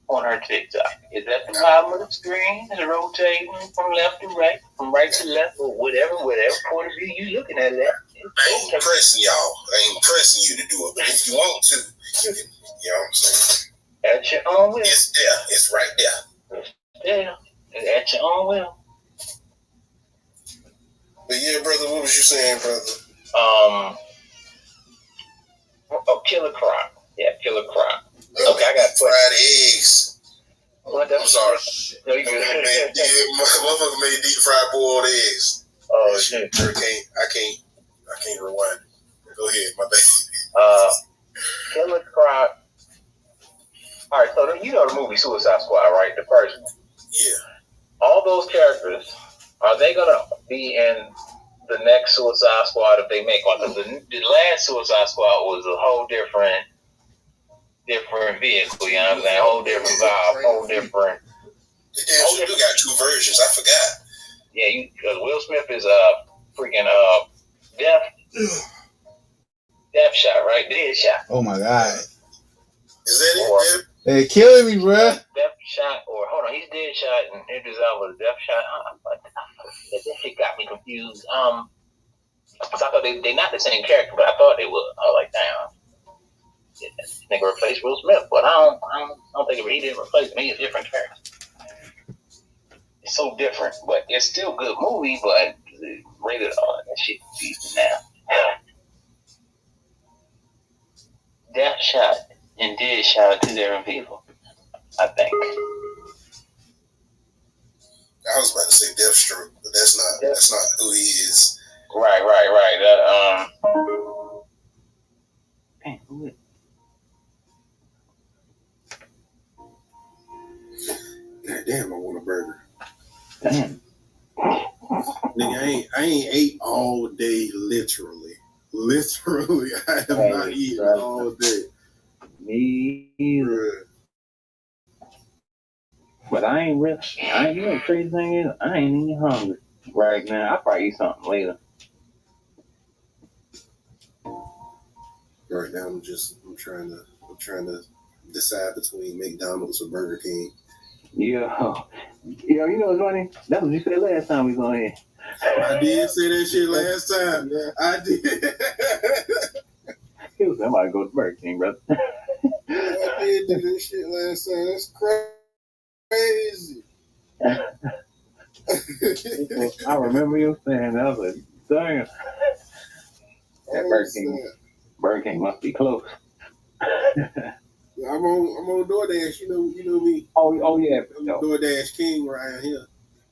on her TikTok. Is that the bottom of the screen? Is it rotating from left to right, from right to left, or whatever point of view you looking at it at? I ain't pressing y'all. I ain't pressing you to do it, but if you want to, you can. You know what I'm saying? At your own will. It's there. It's right there. Yeah, at your own will. But yeah, brother, what was you saying, brother? Killer Croc. Yeah, Killer Croc. Okay, I got fried eggs. What? I'm sorry. No, you good. Motherfucker made deep fried boiled eggs. Oh shit. I can't rewind. Go ahead, my bad. Killer Croc. All right, so you know the movie Suicide Squad, right? The first one. Yeah. All those characters, are they gonna be in the next Suicide Squad if they make one? Because the last Suicide Squad was a whole different vehicle. You know what I'm saying? Whole different vibe, whole different. They do got two versions. I forgot. Yeah, because Will Smith is freaking death shot, right? Dead shot. Oh my god. Is that it? They're killing me, bruh. Death shot, or hold on, he's dead shot, and Idris Elba was death shot. That shit got me confused. Cause I thought they not the same character, but I thought they were. I was like, damn, this nigga replaced Will Smith, but I don't think he didn't replace me. He's a different character. It's so different, but it's still a good movie. But rated R, that shit decent now. Death shot and dead shot are two different people, I think. I was about to say Deathstroke, but that's not who he is. Right. God damn, I want a burger. Damn. Nigga, I ain't ate all day, literally. I have not eaten all day. Me either. But I ain't really. You know the crazy thing is, I ain't even hungry right now. I'll probably eat something later. Right now, I'm trying to decide between McDonald's or Burger King. Yo, you know what's funny? That's what you said last time we was on here. I did say that shit last time. Yeah. I did. He was somebody go to Burger King, brother. I did do this shit last time. That's crazy. I remember you saying that. I was like, damn. That Burger King must be close. I'm on DoorDash. You know me. Oh yeah. I'm DoorDash king right here.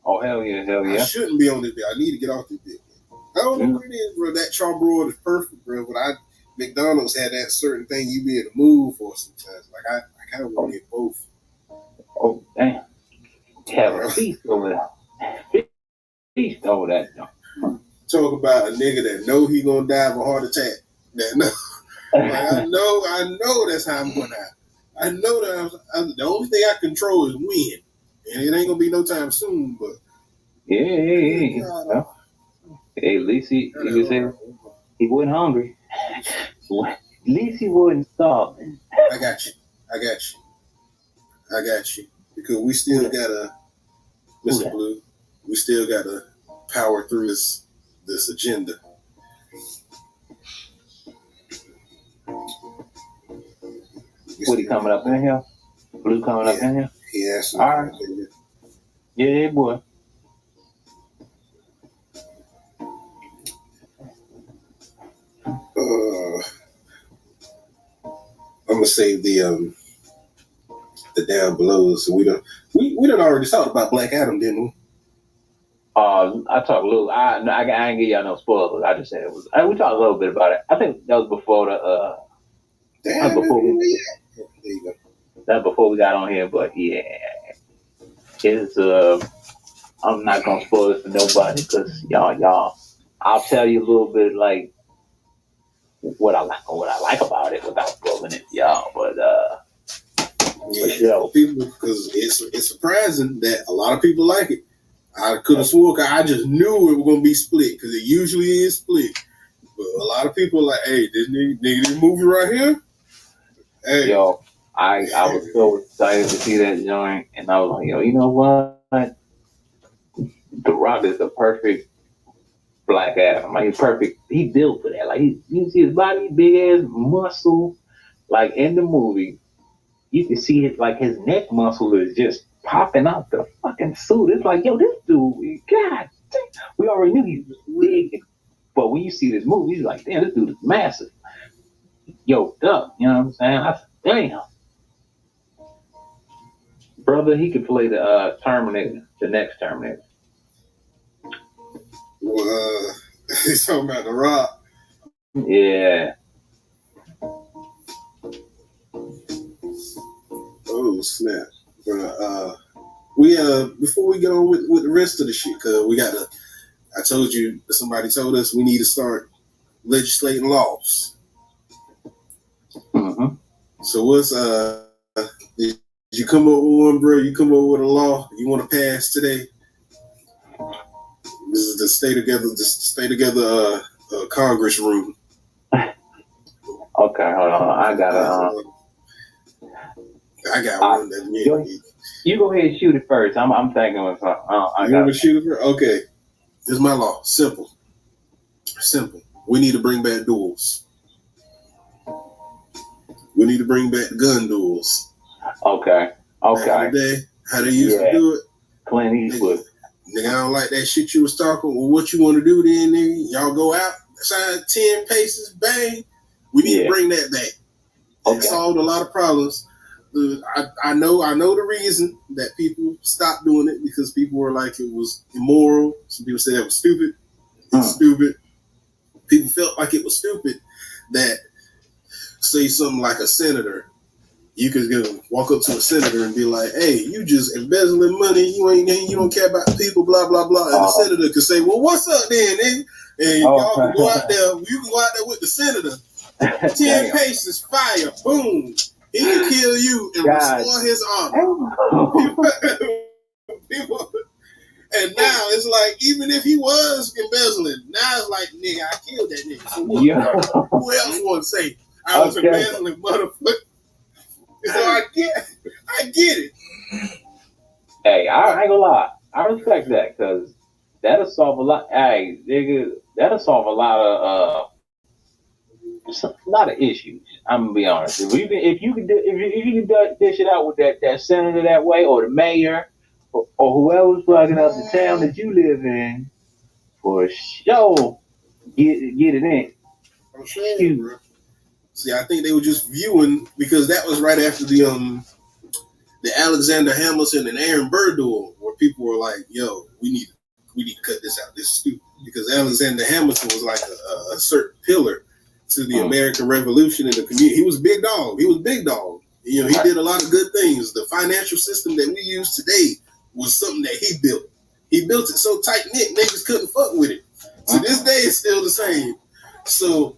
Oh hell yeah. I shouldn't be on this bit. I need to get off this bit. I don't know what it is, bro. That charbroiled is perfect, bro. But McDonald's had that certain thing you be able to move for sometimes. Like I kind of want to get both. Oh damn. Have a feast over there. Feast over that. Talk about a nigga that know he gonna die of a heart attack. That know. Like, I know that's how I'm gonna die. I know that the only thing I control is when, and it ain't gonna be no time soon. But yeah. Hey, at least he wasn't hungry. At least he wasn't starving. I got you. because we still gotta, Mr. Blue, we still gotta power through this agenda. What, he coming up in here? Blue coming up in here? He asked me. All right. Yeah, boy. I'm gonna save the down below. So we done already talked about Black Adam, didn't we? I talked a little. I ain't give y'all no spoilers. I just said it was. We talked a little bit about it. I think that was before the. Damn, before we, there you go. That before we got on here, but yeah, it's I'm not gonna spoil it for nobody because y'all. I'll tell you a little bit like what I like about it without spoiling it, y'all. But people, because it's surprising that a lot of people like it. I could have swore I just knew it was gonna be split because it usually is split. But a lot of people are like, hey, this nigga movie right here. Hey. Yo, I was so excited to see that joint, and I was like, yo, you know what? The Rock is the perfect Black Adam. Like, he's perfect. He built for that. Like, you see his body, big ass muscle. Like in the movie, you can see it. Like his neck muscle is just popping out the fucking suit. It's like, yo, this dude, God damn. We already knew he was big, but when you see this movie, he's like, damn, this dude is massive. Yoked up, you know what I'm saying? I said, damn. Brother, he could play the Terminator, the next Terminator. Well, he's talking about The Rock. Yeah. Oh, snap. We before we get on with the rest of the shit, cause we got to. I told you, somebody told us we need to start legislating laws. Mm-hmm. So what's did you come up with one, bro? You come up with a law you want to pass today? This is the stay together Congress room. Okay, hold on. I got one that you go ahead and shoot it first. I'm thinking of something. You want to shoot it first? Okay. This is my law. Simple. We need to bring back duels. We need to bring back gun duels. Okay. Back in the day, how they used to do it. Clint Eastwood. Nigga, I don't like that shit you was talking. Well, what you want to do then, nigga? Y'all go outside 10 paces, bang. We need to bring that back. It solved a lot of problems. I know the reason that people stopped doing it because people were like it was immoral. Some people said it was stupid. It's stupid. People felt like it was stupid that say something like a senator. You could walk up to a senator and be like, "Hey, you just embezzling money. You don't care about people, blah blah blah." And the senator could say, "Well, what's up then, nigga?" And y'all can go out there. You can go out there with the senator. 10 paces, fire, boom. He can kill you and restore his honor. People, and now it's like, even if he was embezzling, now it's like, nigga, I killed that nigga. So what? Who else want to say I was embezzling, motherfucker? So I get it. Hey, I ain't gonna lie. I respect that because that'll solve a lot. Hey, nigga, that'll solve a lot of issues. I'm gonna be honest. If you can dish it out with that senator that way, or the mayor, or whoever's fucking up the town that you live in, for sure, get it in. I'm saying, bro. See, I think they were just viewing because that was right after the Alexander Hamilton and Aaron Burr duel, where people were like, "Yo, we need to cut this out. This is stupid." Because Alexander Hamilton was like a certain pillar to the American Revolution in the community. He was big dog. You know, he did a lot of good things. The financial system that we use today was something that he built. He built it so tight knit, niggas couldn't fuck with it. To this day, it's still the same. So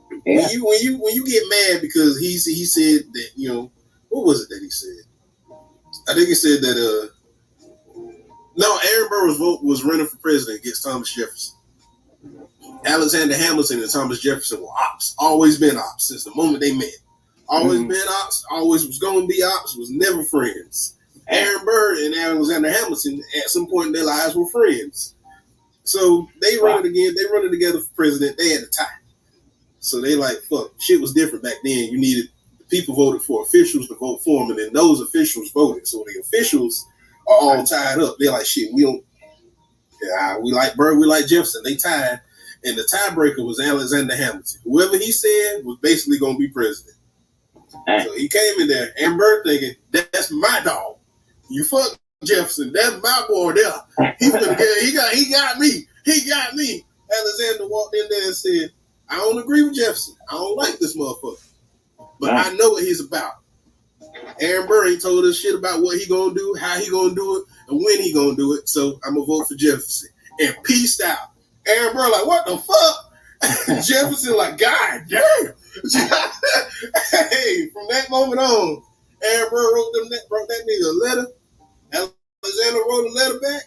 when you get mad because he said that, you know, what was it that he said? I think he said that Aaron Burr was running for president against Thomas Jefferson. Alexander Hamilton and Thomas Jefferson were ops. Always been ops since the moment they met. Always been ops. Always was going to be ops. Was never friends. Aaron Burr and Alexander Hamilton at some point in their lives were friends. So they run it again. They run it together for president. They had a tie. So they like, fuck, shit was different back then. You needed, people voted for officials to vote for them, and then those officials voted. So the officials are all tied up. They're like, shit, we don't, we like Burr, we like Jefferson. They tied. And the tiebreaker was Alexander Hamilton. Whoever he said was basically going to be president. So he came in there, and Burr thinking, that's my dog. You fuck Jefferson, that's my boy there. He's gonna get, he got me. He got me. Alexander walked in there and said, I don't agree with Jefferson. I don't like this motherfucker. But I know what he's about. Aaron Burr ain't told us shit about what he gonna do, how he gonna do it, and when he gonna do it. So I'm gonna vote for Jefferson. And peaced out. Aaron Burr like, what the fuck? Jefferson like, God damn. Hey, from that moment on, Aaron Burr wrote that nigga a letter. Alexander wrote a letter back.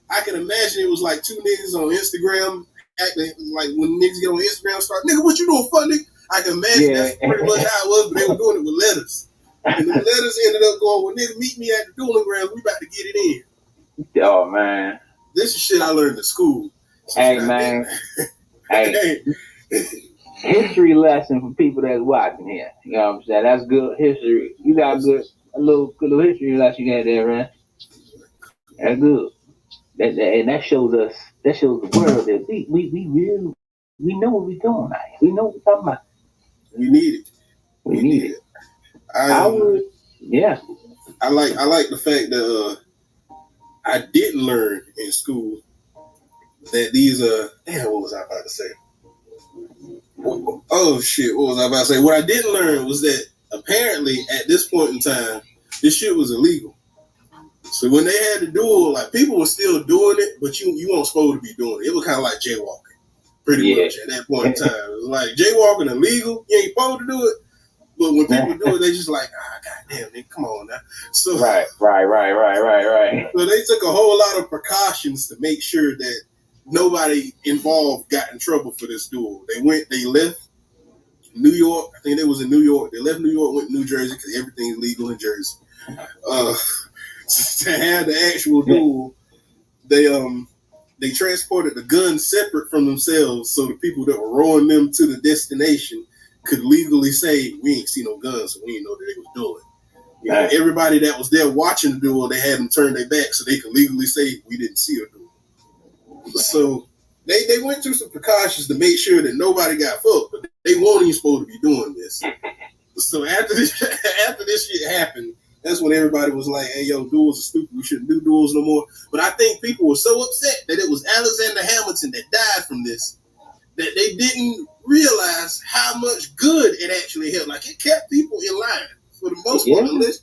I can imagine it was like two niggas on Instagram acting like when niggas get on Instagram start, nigga, what you doing, fuck nigga? I can imagine that's pretty much how it was, but they were doing it with letters. And the letters ended up going, well, nigga, meet me at the dueling grounds. We about to get it in. Oh, man. This is shit I learned in school. Hey, man. Hey. History lesson for people that's watching here. You know what I'm saying? That's good history. You got a little history lesson you got there, man. That's good. And that shows us, that shows the world that we really, we know what we're doing now. We know what we're talking about. We need it. We need it. I would, yeah. I like the fact that I didn't learn in school that these damn, what was I about to say? Oh shit, what was I about to say? What I didn't learn was that apparently at this point in time, this shit was illegal. So when they had the duel, like people were still doing it, but you weren't supposed to be doing it. It was kind of like jaywalking, pretty much at that point in time. It was like jaywalking illegal, you ain't supposed to do it. But when people do it, they just like, goddamn, nigga, come on now. So right. So they took a whole lot of precautions to make sure that nobody involved got in trouble for this duel. They left New York. I think they was in New York. They left New York, went to New Jersey because everything's legal in Jersey. To have the actual duel, they transported the guns separate from themselves, so the people that were rowing them to the destination could legally say, we ain't see no guns, so we didn't know that they was dueling. You know, everybody that was there watching the duel, they had them turn their back so they could legally say, we didn't see a duel. So they went through some precautions to make sure that nobody got fucked, but they weren't even supposed to be doing this. So after this shit happened, that's when everybody was like, hey, yo, duels are stupid. We shouldn't do duels no more. But I think people were so upset that it was Alexander Hamilton that died from this that they didn't realize how much good it actually helped. Like, it kept people in line for the most part. Unless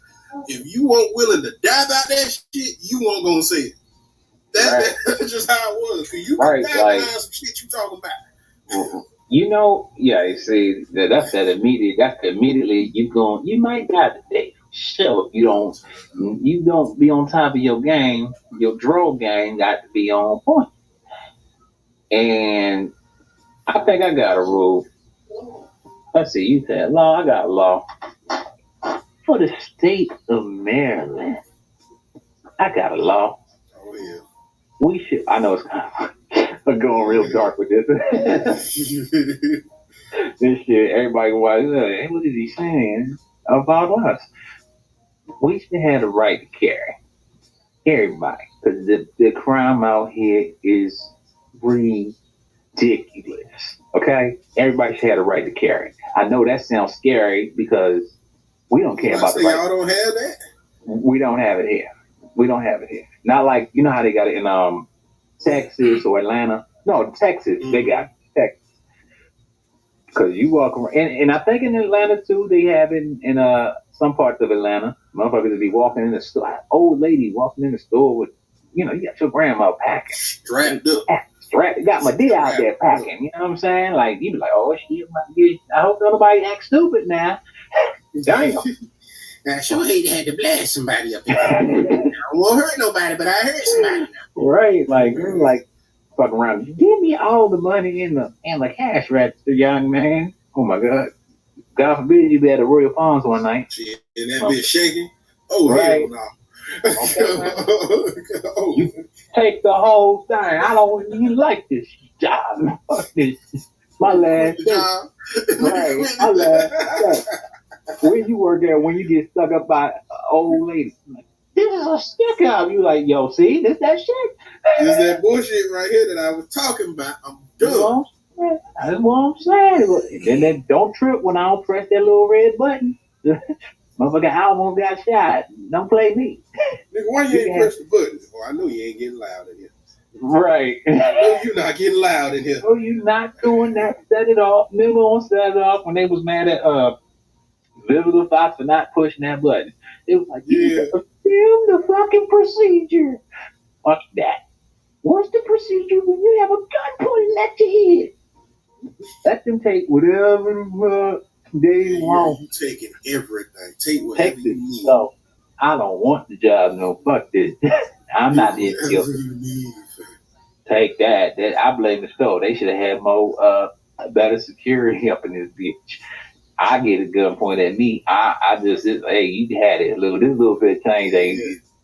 if you weren't willing to die about that shit, you weren't going to say it. That's just how it was. Because you can die behind some shit you talking about. You know, see, that's immediately you might die today. Sure, you don't be on top of your game. Your draw game got to be on point. And I think I got a rule. Let's see, you said law. I got a law for the state of Maryland. I got a law. Oh yeah. We should. I know it's kind of going real dark with this. This shit, everybody was like, hey, what is he saying about us? We should have the right to carry. Everybody. Because the crime out here is ridiculous. Okay? Everybody should have the right to carry. I know that sounds scary because we don't care about the right. Y'all don't have that? We don't have it here. We don't have it here. Not like, you know how they got it in Texas or Atlanta? No, Texas. They got Texas. Because you walk around, and I think in Atlanta too, they have it in some parts of Atlanta. Motherfuckers be walking in the store, old lady walking in the store with, you got your grandma packing. Strapped up. Got my D out there packing. You know what I'm saying? Like, you be like, oh shit, I hope nobody acts stupid now. Damn. I sure hate to have to blast somebody up there. I won't hurt nobody, but I hurt somebody now. Right, like fuck around. Give me all the money in the cash register, young man. Oh my God. God forbid you be at the Royal Farms one night. Shit, and that bitch shaking. Oh, right. Hell no. Okay, you take the whole thing. I don't even like this job. Fuck this. My last day. Right. My last day. Where you work at when you get stuck up by an old lady? This is a stick up. You like, yo, see, this that shit. This is that bullshit right here that I was talking about. I'm done. That's what I'm saying. And then don't trip when I don't press that little red button. Motherfucker almost got shot. Don't play me. Nigga, why you ain't press the button? Oh, I know you ain't getting loud in here. Right. I know you not getting loud in here. No, you not doing that. Set it off. Remember on set it off when they was mad at Vivica Fox for not pushing that button. It was like, you film the fucking procedure. Fuck that. What's the procedure when you have a gun pointing at your head? Let them take whatever they want. You taking everything. Take whatever you need. So I don't want the job. No, fuck this. I'm not in here. Take that. I blame the store. They should have had more better security up in this bitch. I get a gun pointed at me. I just hey, you had it. This little bit of change ain't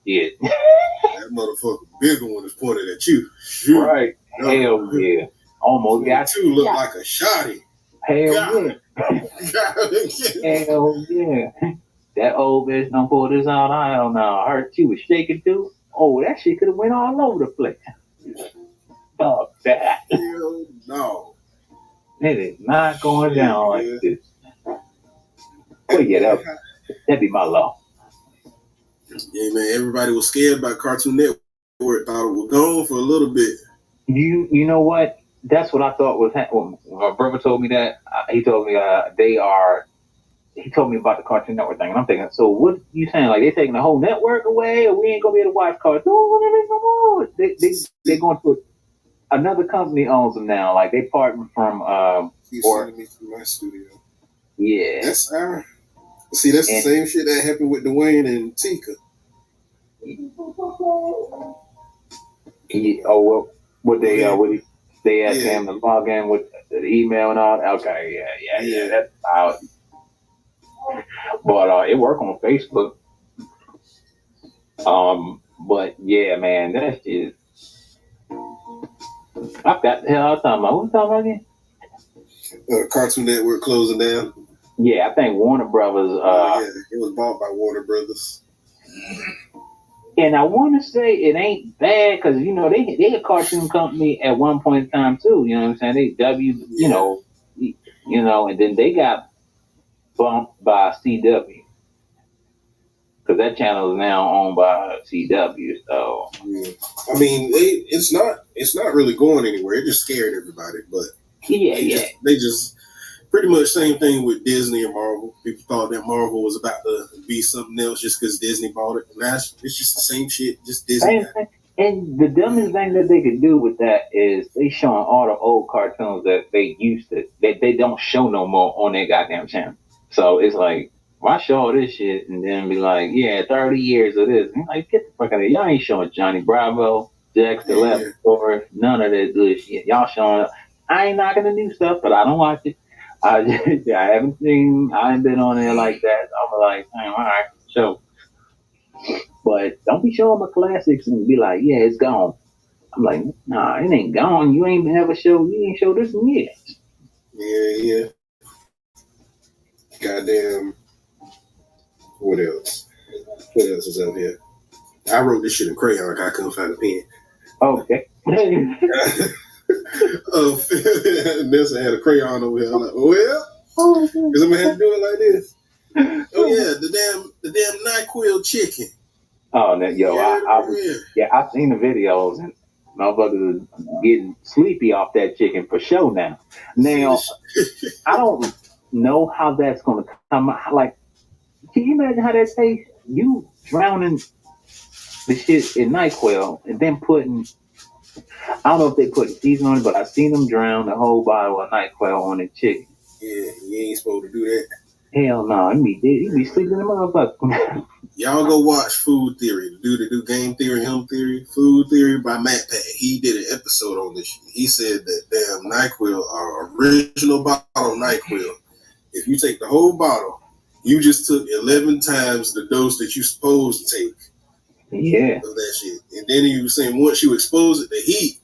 it. That motherfucker bigger one is pointed at you. Shoot. Right. Hell yeah. Almost got you. Look like a shotty. Hell yeah. Hell yeah. That old bitch don't pull this out. I don't know. I heard she was shaking too. Oh, that shit could have went all over the place. Fuck that. Hell no. It is not going down like this. Well, yeah, that'd be my law. Yeah, man. Everybody was scared by Cartoon Network. Thought it was gone for a little bit. You know what? That's what I thought was happening. When my brother told me that, he told me he told me about the Cartoon Network thing, and I'm thinking, so what you saying? Like they taking the whole network away, or we ain't gonna be able to watch cartoons no more? They going to another company owns them now. Like they partnered from He's sending me to my studio. Yeah, that's the same shit that happened with Dwayne and Tika. What they asked him to log in with the email and all. Okay, yeah, that's out. But it worked on Facebook. But yeah, man, that's just. I got the hell I was talking about. What was talking about again? Cartoon Network closing down. Yeah, I think Warner Brothers. It was bought by Warner Brothers. And I want to say it ain't bad because they a cartoon company at one point in time too. You know what I'm saying? And then they got bumped by CW because that channel is now owned by CW. So I mean, it's not really going anywhere. It just scared everybody, but they just pretty much same thing with Disney and Marvel. People thought that Marvel was about to be something else just because Disney bought it. Now it's just the same shit, just Disney. And the dumbest thing that they could do with that is they showing all the old cartoons that they used to that they don't show no more on their goddamn channel. So it's like, why show all this shit and then be like, 30 years of this? And like, get the fuck out of here. Y'all ain't showing Johnny Bravo, Jax the Leftover, none of that good shit. Y'all showing. I ain't knocking the new stuff, but I don't watch it. I ain't been on there like that. I'm like, all right, show. But don't be showing my classics and be like, yeah, it's gone. I'm like, nah, it ain't gone. You ain't showed this in years. Yeah. Goddamn. What else? What else is up here? I wrote this shit in crayon. I couldn't find a pen. Okay. Nelson had a crayon over here. I'm like, because I'm gonna have to do it like this. Oh yeah, the damn NyQuil chicken. Oh, I seen the videos and motherfuckers getting sleepy off that chicken for sure now. Now, I don't know how that's gonna come out. Like, can you imagine how that tastes? You drowning the shit in NyQuil and then putting. I don't know if they put season on it, but I seen them drown the whole bottle of NyQuil on the chicken. Yeah, you ain't supposed to do that. Hell no, you be sleeping in the motherfucker. Y'all go watch Food Theory. The dude that do Game Theory, Home Theory, Food Theory by Matt Pat. He did an episode on this shit. He said that damn NyQuil, original bottle of NyQuil, if you take the whole bottle, you just took 11 times the dose that you supposed to take. of that shit. And then he was saying once you expose it to heat,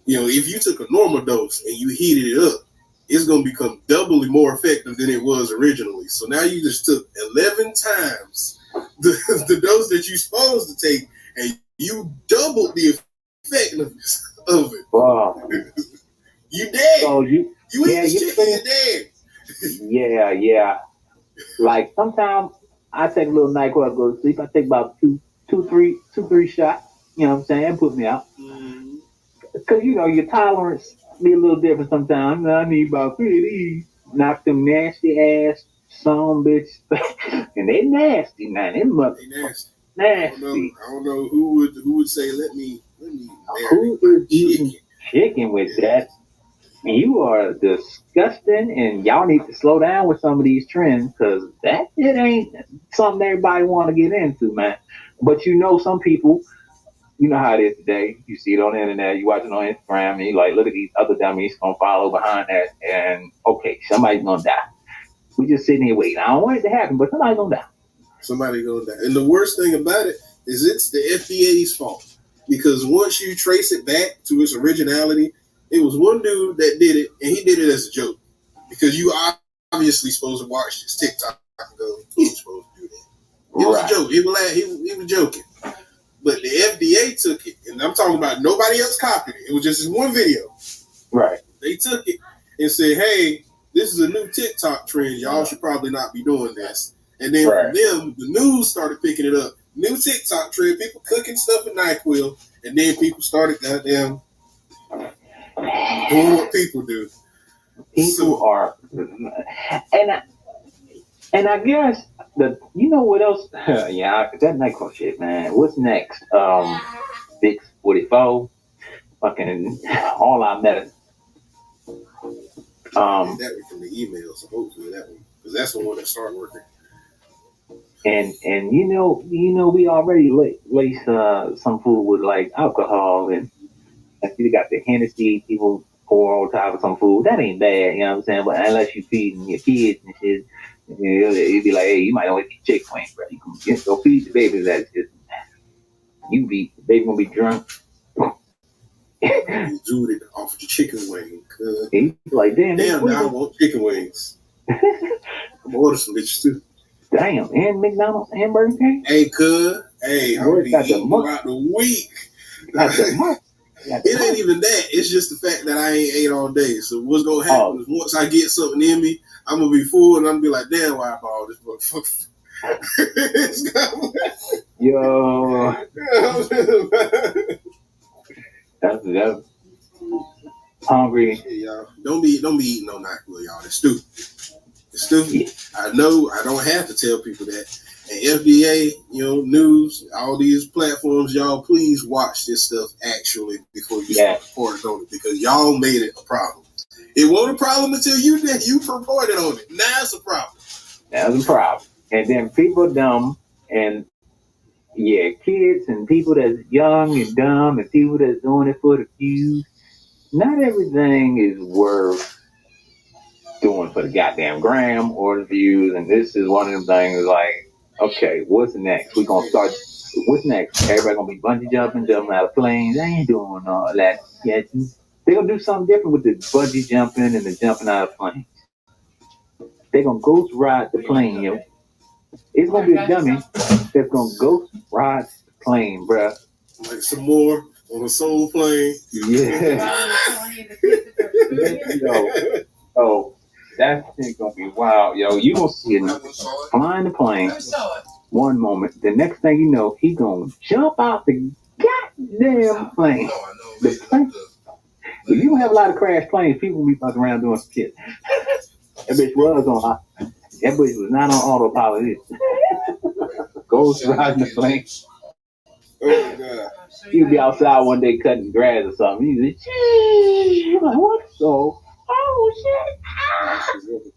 if you took a normal dose and you heated it up, it's going to become doubly more effective than it was originally. So now you just took 11 times the dose that you're supposed to take, and you doubled the effectiveness of it. Wow. You dead. So you eat this chicken, you're dead. Yeah. Like sometimes I take a little NyQuil to go to sleep. I take about two, three shots. You know what I'm saying? Put me out. Because, your tolerance be a little different sometimes. I need about 3 of these. Knock them nasty ass son bitch. And they nasty now. They nasty. I don't know who would say let me who is eating chicken with that? You are disgusting, and y'all need to slow down with some of these trends, because that shit ain't something everybody want to get into, man. But some people, you know how it is today. You see it on the internet, you watch it on Instagram, and you like, look at these other dummies gonna follow behind that, and okay, somebody's gonna die. We just sitting here waiting. I don't want it to happen, but somebody's gonna die. Somebody gonna die. And the worst thing about it is it's the FDA's fault. Because once you trace it back to its originality, it was one dude that did it, and he did it as a joke. Because you obviously supposed to watch this TikTok and go, he ain't supposed to do that. It was a joke. He was joking. But the FDA took it, and I'm talking about nobody else copied it. It was just this one video. Right. They took it and said, hey, this is a new TikTok trend. Y'all should probably not be doing this. And then from them, the news started picking it up. New TikTok trend, people cooking stuff in NyQuil, and then people started goddamn doing what people do. People are, and I guess what else? Yeah, that NyQuil shit, man. What's next? 644, fucking all our medicine. That was from the email, so hopefully that one, because that's the one that started working. And we already lace some food with like alcohol, and you got the Hennessy people pour on top of some food. That ain't bad, you know what I'm saying? But unless you feeding your kids and shit, it'd be like, hey, you might want to eat chicken wings, bro. You can go feed the babies that shit. The baby gonna be drunk. You do it off the chicken wing. He's like, damn, now I want chicken wings. I'm gonna order some bitches too. Damn, and McDonald's and Burger King? Hey, I'm gonna be eating throughout the week. It ain't even that. It's just the fact that I ain't ate all day. So what's gonna happen is once I get something in me, I'm gonna be full, and I'm gonna be like, damn, why I bought all this motherfucker? Yo. That's hungry. Hey, y'all. Don't be eating no NyQuil, y'all. It's stupid. It's stupid. Yeah. I know I don't have to tell people that. And FDA, news, all these platforms, y'all, please watch this stuff actually before you start reporting on it, because y'all made it a problem. It wasn't a problem until you reported on it. Now it's a problem. That's a problem. And then people dumb, and kids and people that's young and dumb, and people that's doing it for the views. Not everything is worth doing for the goddamn gram or the views, and this is one of them things like, okay, what's next? We're gonna start. What's next? Everybody gonna be bungee jumping out of planes. They ain't doing all that yet. They're gonna do something different with the bungee jumping and the jumping out of planes. They're gonna ghost ride the plane, yo. It's gonna be a dummy that's gonna ghost ride the plane, bruh. Like some more on a soul plane. Yeah. Oh, that thing gonna be wild, yo. You gonna see it flying the plane one moment. The next thing you know, he gonna jump out the goddamn plane. The plane. If you don't have a lot of crash planes, people be fucking around doing some shit. That bitch was not on autopilot. Ghost riding the plane. Oh God. He'd be outside one day cutting grass or something. He's like, "Gee," like, what the? Oh shit!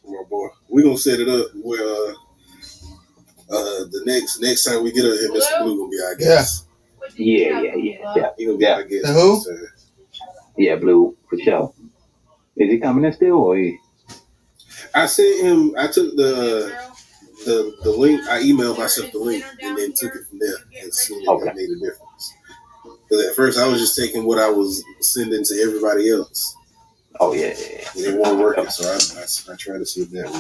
My boy, we gonna set it up where the next time we get up here, Mr. Blue gonna be our guest. Yeah. He gonna be our guest. Who? Yeah, Blue for sure. Is he coming in still or he? I sent him. I took the link, I emailed myself the link and then took it from there and seen if that made a difference. Because at first I was just taking what I was sending to everybody else. Oh yeah. And it wasn't working, so I tried to see if that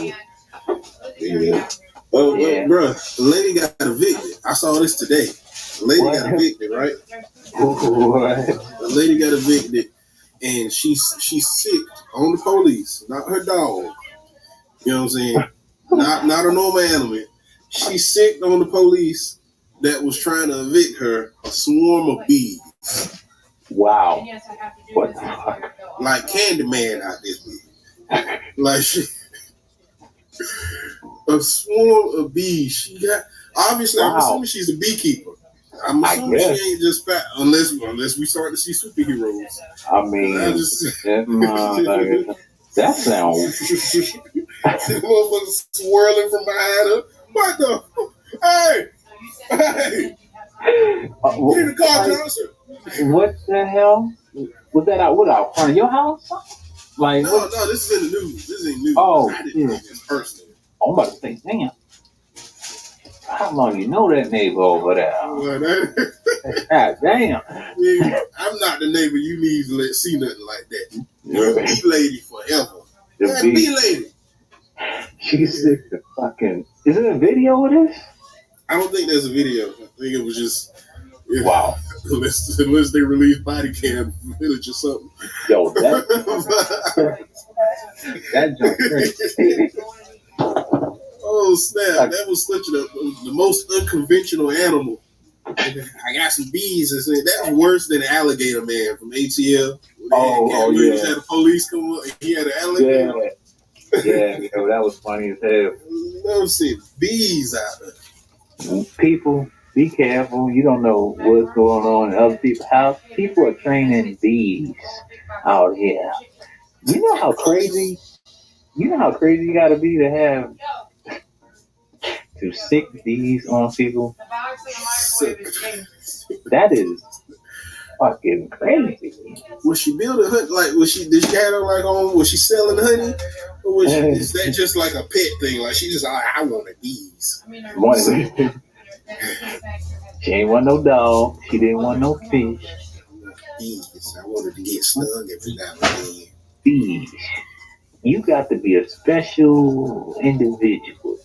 worked. Yeah. Well, bro, the lady got evicted. I saw this today. The lady got evicted, right? What? The lady got evicted, and she's sick on the police, not her dog. You know what I'm saying? Not a normal animal. She's sick on the police that was trying to evict her. A swarm of bees. Wow. What the fuck? Like Candyman out this bitch. Like a swarm of bees. She got obviously. I'm assuming she's a beekeeper. I'm assuming she ain't just fat unless we start to see superheroes. I mean, that sounds. The motherfucker swirling from behind her. What the? Hey! Get in the car, Johnson. What the hell? Was that out front of your house? Like no, this is in the news. This is in news. Oh, I didn't know this personally. I'm about to think, damn. How long you know that neighbor over there? God damn. Yeah, I'm not the neighbor you need to see nothing like that. You're a bee lady forever. That bee lady. She's sick to fucking. Is it a video of this? I don't think there's a video. I think it was just. Yeah, wow. Unless they release body cam footage or something. Yo, that junk crazy. Oh snap! That was such the most unconventional animal. I got some bees and said that's worse than the alligator man from ATL. Yeah. Had the police come up and he had an alligator. Yeah, that was funny as hell. Never seen bees out there. People, be careful. You don't know what's going on in other people's house. People are training bees out here. You know how crazy you got to be to have to sick bees on people. That is fucking crazy. Was she building honey? Like, did she have her like on? Was she selling honey, or was is that just like a pet thing? Like she just, I wanted bees. She ain't want no dog. She didn't want no fish. Bees. I wanted to get stung every now and then. Bees. You got to be a special individual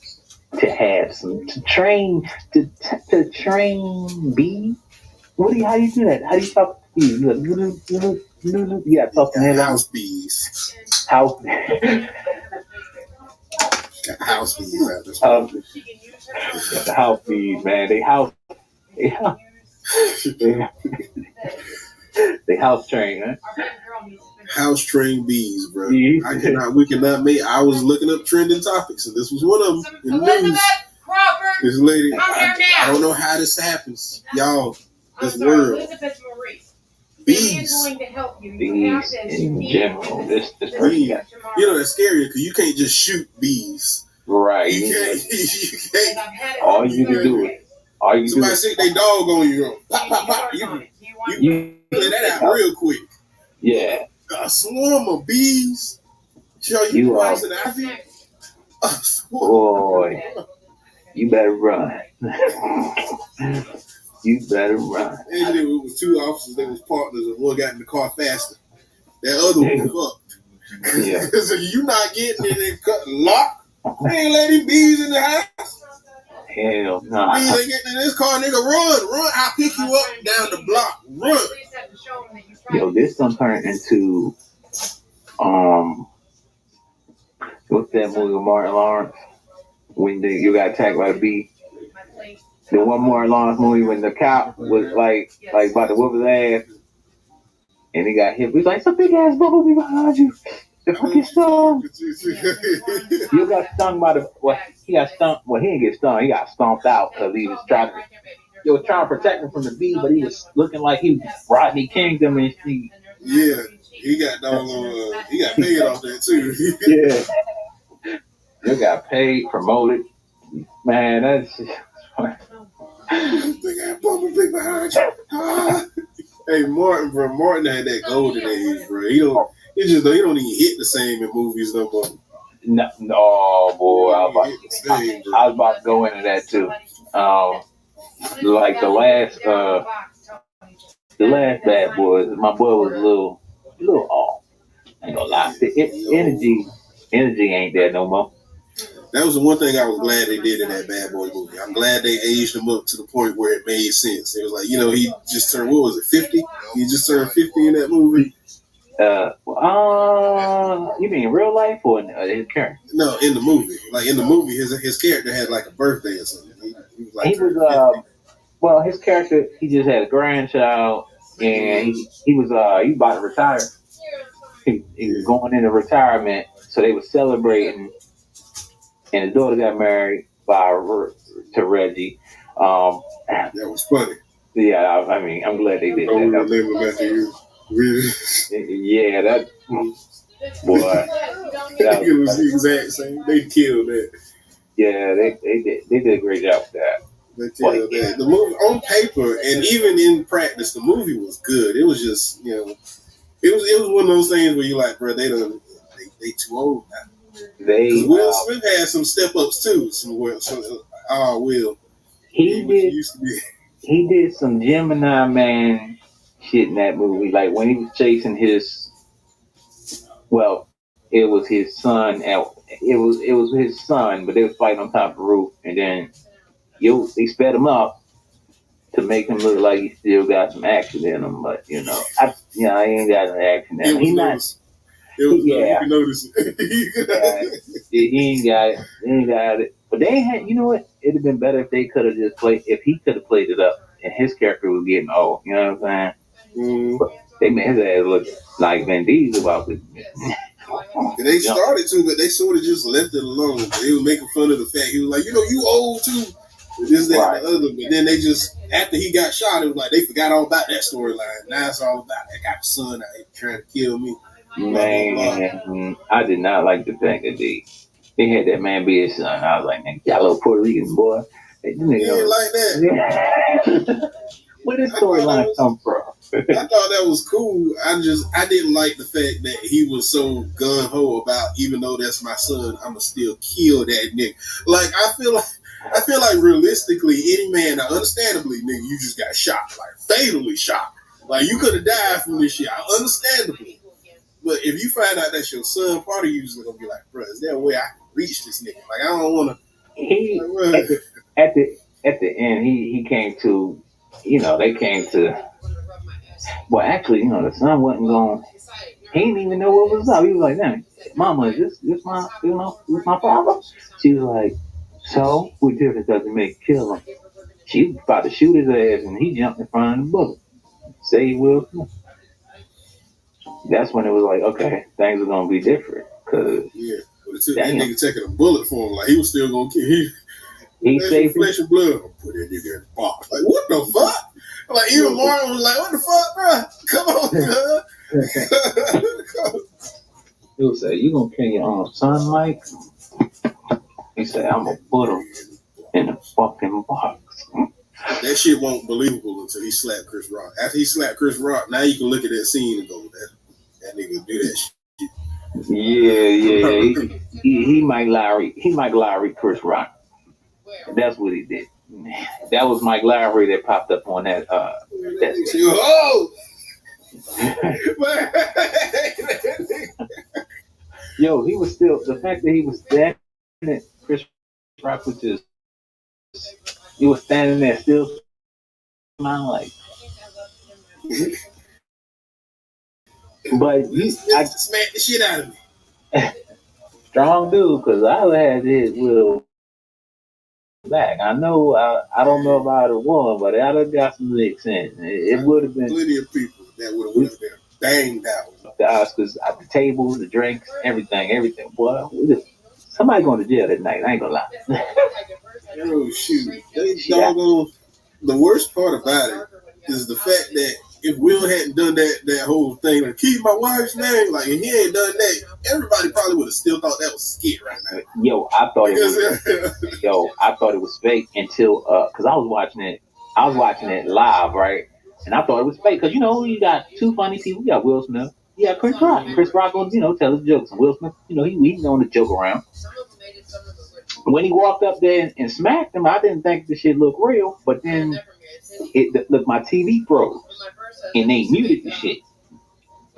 to have some to train bees. How you do that? How do you talk to bees? You got to talk to them. House bees. House bees. House bees, man. They house train, huh? House trained bees, bro. We cannot make. I was looking up trending topics, and this was one of them in the news. This lady, I don't know how this happens, y'all. This world, bees in general. This bees. You know that's scary because you can't just shoot bees. Right. You can't. All you can do is somebody stick their dog on you. Pop, pop, pop. You let that out real quick. Yeah. A swarm of bees. Show you crossing ivy. Boy, you better run. You better run. And it was two officers that was partners, and one got in the car faster. That other one fucked. Yeah. So you not getting in and cut lock. They ain't letting bees in the house. Hell no. Nah. Bees ain't getting in this car, nigga. Run. I'll pick you up down the block. Run. Yo, this done turned into what's that movie with Martin Lawrence when you got attacked by a bee? The one Martin Lawrence movie when the cop was like about to whoop his ass and he got hit. He's like, some big ass bumblebee behind you. The fucking stung. You got stung by he got stung. Well, he didn't get stung. He got stomped out because he was trying to protect him from the bee, but he was looking like he was Rodney Kingdom and shit. Yeah, he got he got paid off that too. Yeah, you got paid, promoted, man. That's just They got bumblebee behind you. Hey, Martin, bro. Martin had that golden age, bro. He don't even hit the same in movies no more. No, boy, I was about to go into that too. Like the last Bad Boys, my boy was a little off. I ain't gonna lie. Energy ain't there no more. That was the one thing I was glad they did in that Bad Boy movie. I'm glad they aged him up to the point where it made sense. It was like, you know, he just turned, what was it, 50? He just turned 50 in that movie. You mean real life or his character? No, in the movie. Like in the movie, his character had like a birthday or something. He was like, well, his character, he just had a grandchild, and he was about to retire. He was going into retirement, so they were celebrating, and his daughter got married to Reggie. That was funny. Yeah, I mean, I'm glad they did that. Yeah, that boy. It was the exact same. They killed that. Yeah, they did a great job with that. They killed that. The movie on paper and even in practice, the movie was good. It was just, you know, it was one of those things where you're like, bro, they too old now. Will Smith had some step ups too. Will. He did some Gemini Man shit in that movie. Like when he was chasing it was his son. It was his son, but they was fighting on top of the roof, and then they sped him up to make him look like he still got some action in him. But I ain't got no action in him. He noticed. You can notice it. He ain't got it. He ain't got it. But they had, you know what? It'd have been better if they could have just played. If he could have played it up, and his character was getting old. You know what I'm saying? But they made his ass look like Vin Diesel out there. They started to, but they sort of just left it alone. They were making fun of the fact he was like, you old too. This, that, and the other. But then they just, after he got shot, it was like they forgot all about that storyline. Now it's all about I got the son out here trying to kill me. Man, I did not like the fact that they had that man be his son. I was like, man, got a little Puerto Rican boy. Hey, he ain't like that. Where did storyline come from? I thought that was cool. I didn't like the fact that he was so gun ho about, even though that's my son, I'ma still kill that nigga. Like I feel like realistically, any man, now understandably, nigga, you just got shot, like fatally shot. Like you could have died from this shit. Understandably. But if you find out that's your son, part of you is gonna be like, bro, is there a way I can reach this nigga? Like I don't wanna at the end he came to, they came to, well actually, the son wasn't going, he didn't even know what was up. He was like, "Damn, mama, is this my this my father?" She was like, "So what difference does it make? Kill him." She was about to shoot his ass and he jumped in front of the bullet. Say he will. That's when it was like, okay, things are gonna be different. Cause but it took that nigga taking a bullet for him. Like he was still gonna kill. He saved flesh and blood. Put that nigga in the box. Like what the fuck? Like even Martin was like, "What the fuck, bro? Come on, bro." He would say, "You gonna kill your own son, Mike?" He said, "I'm gonna put him in the fucking box." That shit won't believable until he slapped Chris Rock. After he slapped Chris Rock, now you can look at that scene and go, that nigga do that shit. Yeah. He Mike Lowry. He Mike Lowry Chris Rock. That's what he did. That was Mike Lowry that popped up on that. Yo, he was still, the fact that he was standing, Chris Rock was just, he was standing there still smiling like. But I smacked the shit out of me. Strong dude, because I had his will back. I know, I don't know about the one, but I'd have got some big sense. It would have been plenty of people that would have been banged out. The Oscars, at the tables, the drinks, everything. Boy, somebody going to jail that night. I ain't gonna lie. Oh shoot! The worst part about it is the fact that if Will hadn't done that whole thing, like keep my wife's name, like if he ain't done that, everybody probably would have still thought that was a skit right now. Yo, I thought it was fake until because I was watching it live, right? And I thought it was fake because you got two funny people. You got Will Smith Yeah, Chris Rock. Chris Rock on, tell his jokes. And Will Smith, he's known to joke around. When he walked up there and smacked him, I didn't think the shit looked real. But then, look, my TV froze, and they muted the shit.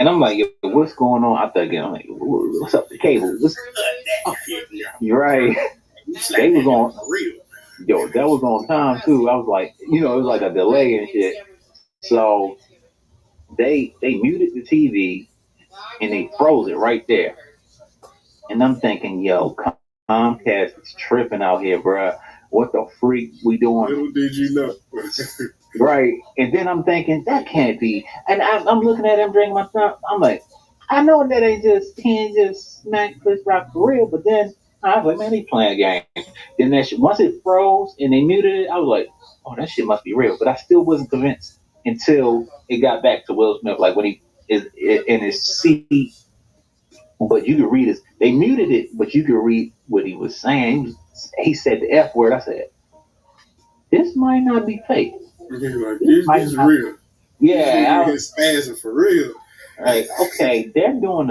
And I'm like, yo, what's going on? I thought, I'm like, what's up the cable? You're right. They was on real. Yo, that was on time too. I was like, it was like a delay and shit. So they muted the TV and they froze it right there. And I'm thinking, yo, Comcast is tripping out here, bruh. What the freak we doing? Little did you know. Right. And then I'm thinking, that can't be. And I'm looking at him drinking my stuff. I'm like, I know that he ain't just smack Chris Rock for real. But then I was like, man, he playing a game. Then that shit, once it froze and they muted it, I was like, oh, that shit must be real. But I still wasn't convinced until it got back to Will Smith, like when he is in his seat. But you could read they muted it, but you could read what he was saying. He said the F word. I said, this might not be fake. Like, this is real. Yeah. It's spazzing for real. Right. Okay, they're doing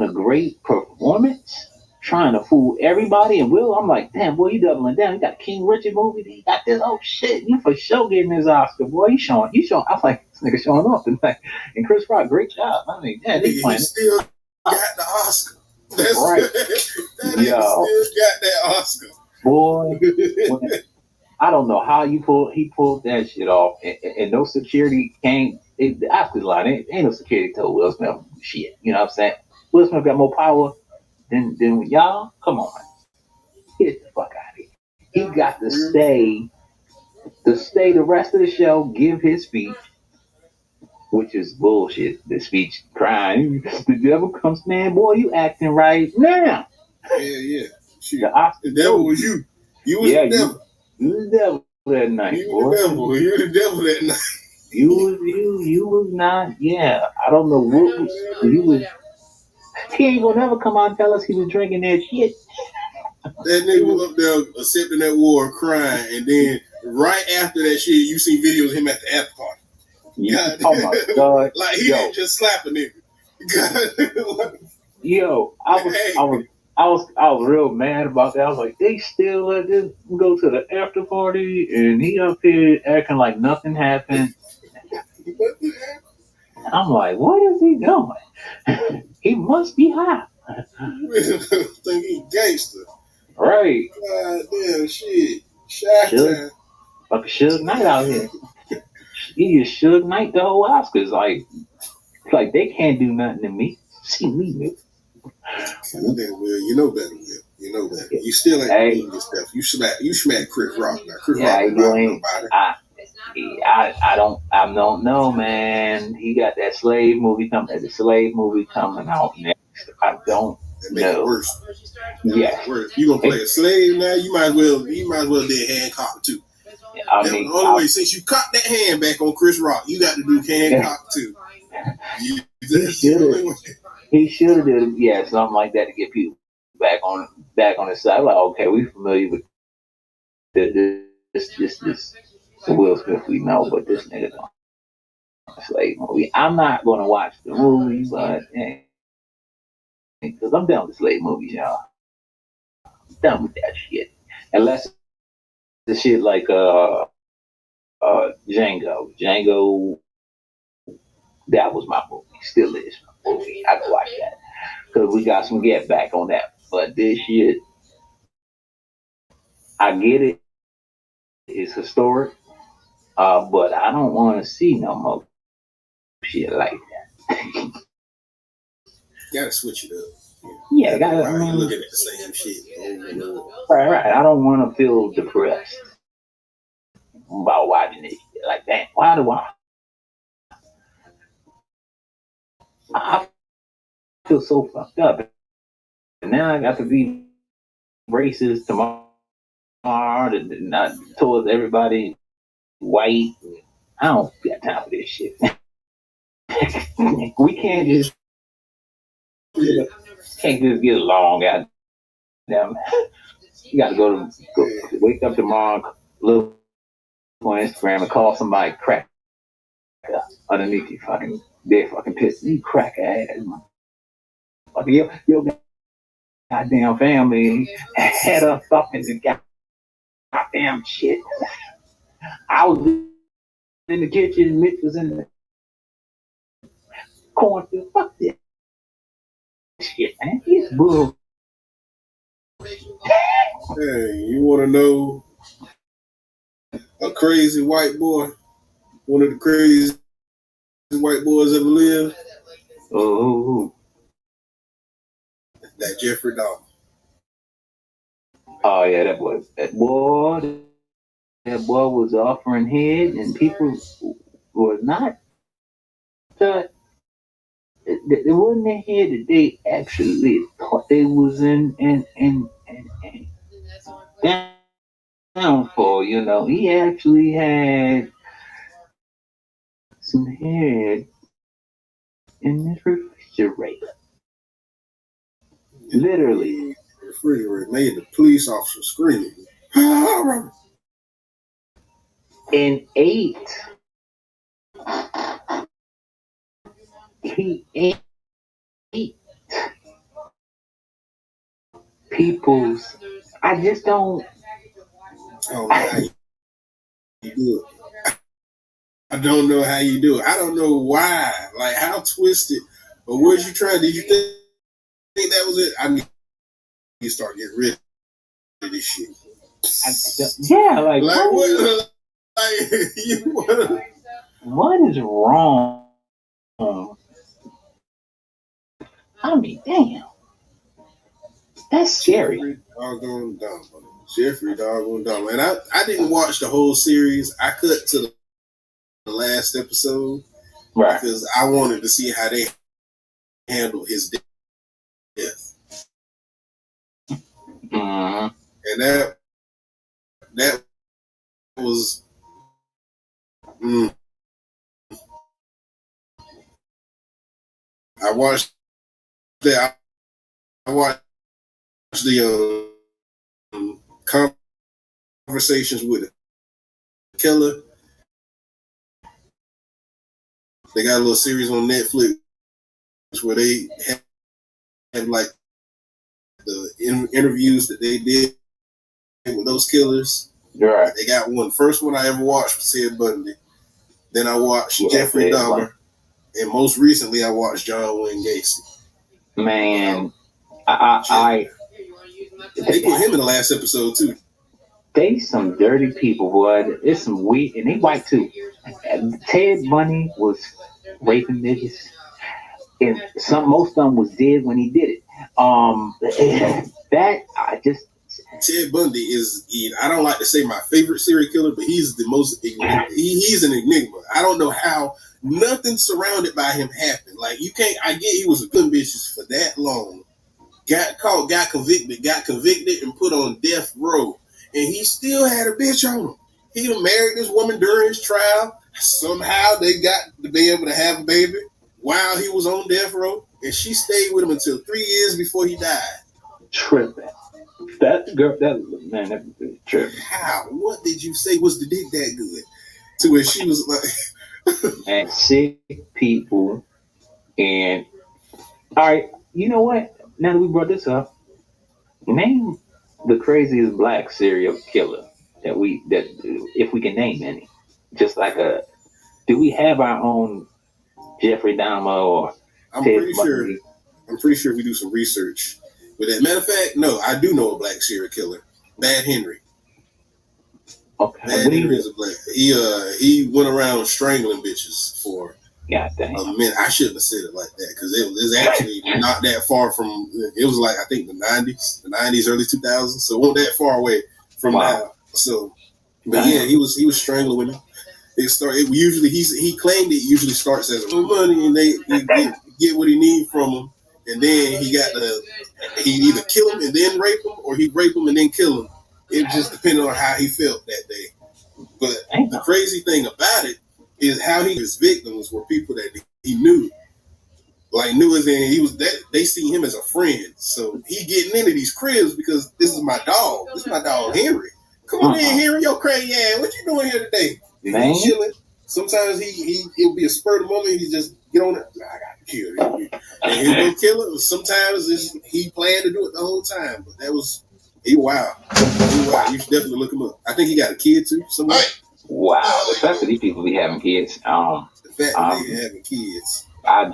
a great performance, trying to fool everybody. And Will, I'm like, damn, boy, you doubling down. You got a King Richard movie. You got this. Oh shit, you for sure getting this Oscar, boy. You showing. I'm like, this nigga showing off tonight. And Chris Rock, great job. I mean, yeah, they playing. He still got the Oscar. That's right. That nigga still got that Oscar. Boy, I don't know how he pulled that shit off, and no security came. The Oscars line, ain't no security told Will Smith shit. You know what I'm saying? Will Smith got more power than y'all. Come on, get the fuck out of here. He got to stay the rest of the show, give his speech, which is bullshit. The speech crying, the devil comes, man, boy, you acting right now. Yeah. The devil was you. You was the devil. You was the devil that night, you boy. You were the devil that night. You was not. Yeah, I don't know what you was. He ain't gonna never come out and tell us he was drinking that shit. That nigga was up there accepting that war, crying, and then right after that shit, you see videos of him at the after party. Oh my god! Like he didn't just slap a nigga. Yo, I was real mad about that. I was like, they still let this go to the after party, and he up here acting like nothing happened. I'm like, what is he doing? He must be high. Think he gangster. Right. God damn shit. Shot Fucking Suge Knight out here. He is Suge Knight the whole Oscars. Like they can't do nothing to me. See me, nigga. Will. You know better, Will. You know better. You still ain't doing this stuff. You smack Chris Rock. Now Chris Rock ain't nobody. I don't know, man. He got that slave movie coming. The slave movie coming out next. I don't know. Worse. Yeah. Worse. You gonna play a slave now? You might as well do Hancock too. I mean, the only way, since you cocked that hand back on Chris Rock, you got to do Hancock too. He should have did something like that to get people back on his side. Like, okay, we familiar with this Will Smith we know, but this nigga don't. Slave movie. I'm not gonna watch the movie, but because I'm done with slave movies, y'all. I'm done with that shit. Unless the shit like Django. Django, that was my movie. Still is my movie. I can watch that because we got some get back on that. But this shit, I get it. It's historic, but I don't want to see no more shit like that. Gotta switch it up. Yeah, looking at the same shit. Right. I don't want to feel depressed about watching this shit. Like, damn, why do I feel so fucked up? And now I got to be racist tomorrow, not towards everybody white. I don't got time for this shit. We can't just get along, goddamn. You got to go wake up tomorrow, look on Instagram and call somebody crack underneath your fucking They fucking pissed me crack ass. Fucking your goddamn family had us up in the goddamn shit. I was in the kitchen, Mitch was in the cornfield. Fuck this shit, man. It's bull. Hey, you want to know a crazy white boy? One of the craziest white boys ever lived? Oh. That Jeffrey Dahmer. Oh yeah, that boy was offering head, and people were not. It wasn't a head that they actually thought they was in downfall. You know, he actually had some head in this refrigerator. Literally. The refrigerator made the police officer screaming. And ate. He ate people's. I just don't. I don't know how you do it. I don't know how you do it. I don't know why. Like, how twisted. But what you trying? Did you think that was it? I need to start getting rid of this shit. Yeah, like what? Like, what is wrong? I mean, damn. That's scary. Jeffrey doggone Dahmer. And I didn't watch the whole series. I cut to the last episode. Right. Because I wanted to see how they handled his death. Mm-hmm. And that was I watched that. I watched the conversations with the killer. They got a little series on Netflix where they have like the interviews that they did with those killers. Right. They got one. First one I ever watched was Ted Bundy. Then I watched Jeffrey Dahmer. And most recently I watched John Wayne Gacy. Man, they put him in the last episode too. They some dirty people, boy. It's some weak, and they white too. Ted Bundy was raping niggas, and most of them was dead when he did it. Ted Bundy is. I don't like to say my favorite serial killer, but he's the most. He's an enigma. I don't know how nothing surrounded by him happened. Like, you can't. I get he was a good bitch for that long. Got caught, got convicted, and put on death row. And he still had a bitch on him. He married this woman during his trial. Somehow they got to be able to have a baby while he was on death row. And she stayed with him until 3 years before he died. Tripping. That tripping. How? What did you say was the dick that good? To where she was like... and sick people. And, all right, you know what? Now that we brought this up, name the craziest black serial killer that if we can name any. Just like do we have our own Jeffrey Dahmer or I'm pretty sure if we do some research with that. Matter of fact, no, I do know a black serial killer, Bad Henry. Okay. Bad Henry is a black. He went around strangling bitches for God dang. a minute. I shouldn't have said it like that because it was actually not that far from. It was like, I think the 90s, early 2000s. So it wasn't that far away from now. So, but yeah, he was strangling women. He claimed it usually starts as money, and they get what he need from him, and then he either kill him and then rape him, or he rape him and then kill him. It just depended on how he felt that day. But the crazy thing about it is how his victims were people that he knew. Like, knew as in they see him as a friend. So he getting into these cribs because this is my dog. This is my dog Henry. Come on in, Henry, your crazy ass. What you doing here today? Man. He's chilling. Sometimes it'll be a spur of the moment. He just get on it. I got to kill it. And he'll go kill it. Sometimes he planned to do it the whole time, but he wow. You should definitely look him up. I think he got a kid too somewhere. Wow, the fact that these people be having kids. The fact that they having kids. I'm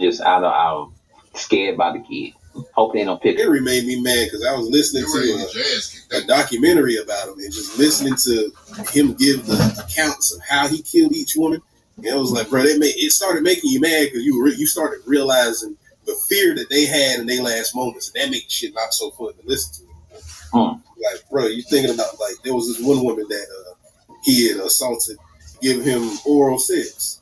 scared about the kid. Hope they don't pick it. It made me mad because I was listening to a documentary about him and just listening to him give the accounts of how he killed each woman. And I was like, bro, it started making you mad because you started realizing the fear that they had in their last moments, and that makes shit not so fun to listen to. Like, bro, you thinking about, like, there was this one woman that he had assaulted, giving him oral sex.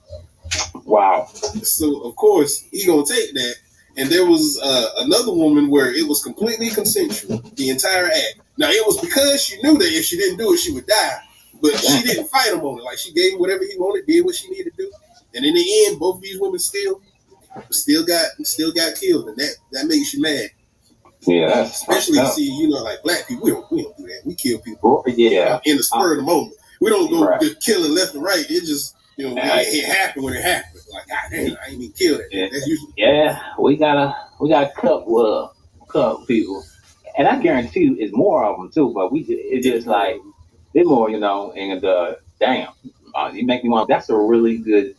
Wow. So, of course, he gonna take that. And there was another woman where it was completely consensual, the entire act. Now, it was because she knew that if she didn't do it, she would die. But she didn't fight him on it. Like, she gave him whatever he wanted, did what she needed to do. And in the end, both of these women still got killed. And that makes you mad. Yeah, especially like black people, we don't do that. We kill people. Yeah, in the spur of the moment. We don't go just killing left and right. It just it happened when it happened. Like, God damn, I ain't even killed it. That's usually we got a couple people, and I guarantee you, it's more of them too. But it's just like they're more, and damn, you make me want. That's a really good.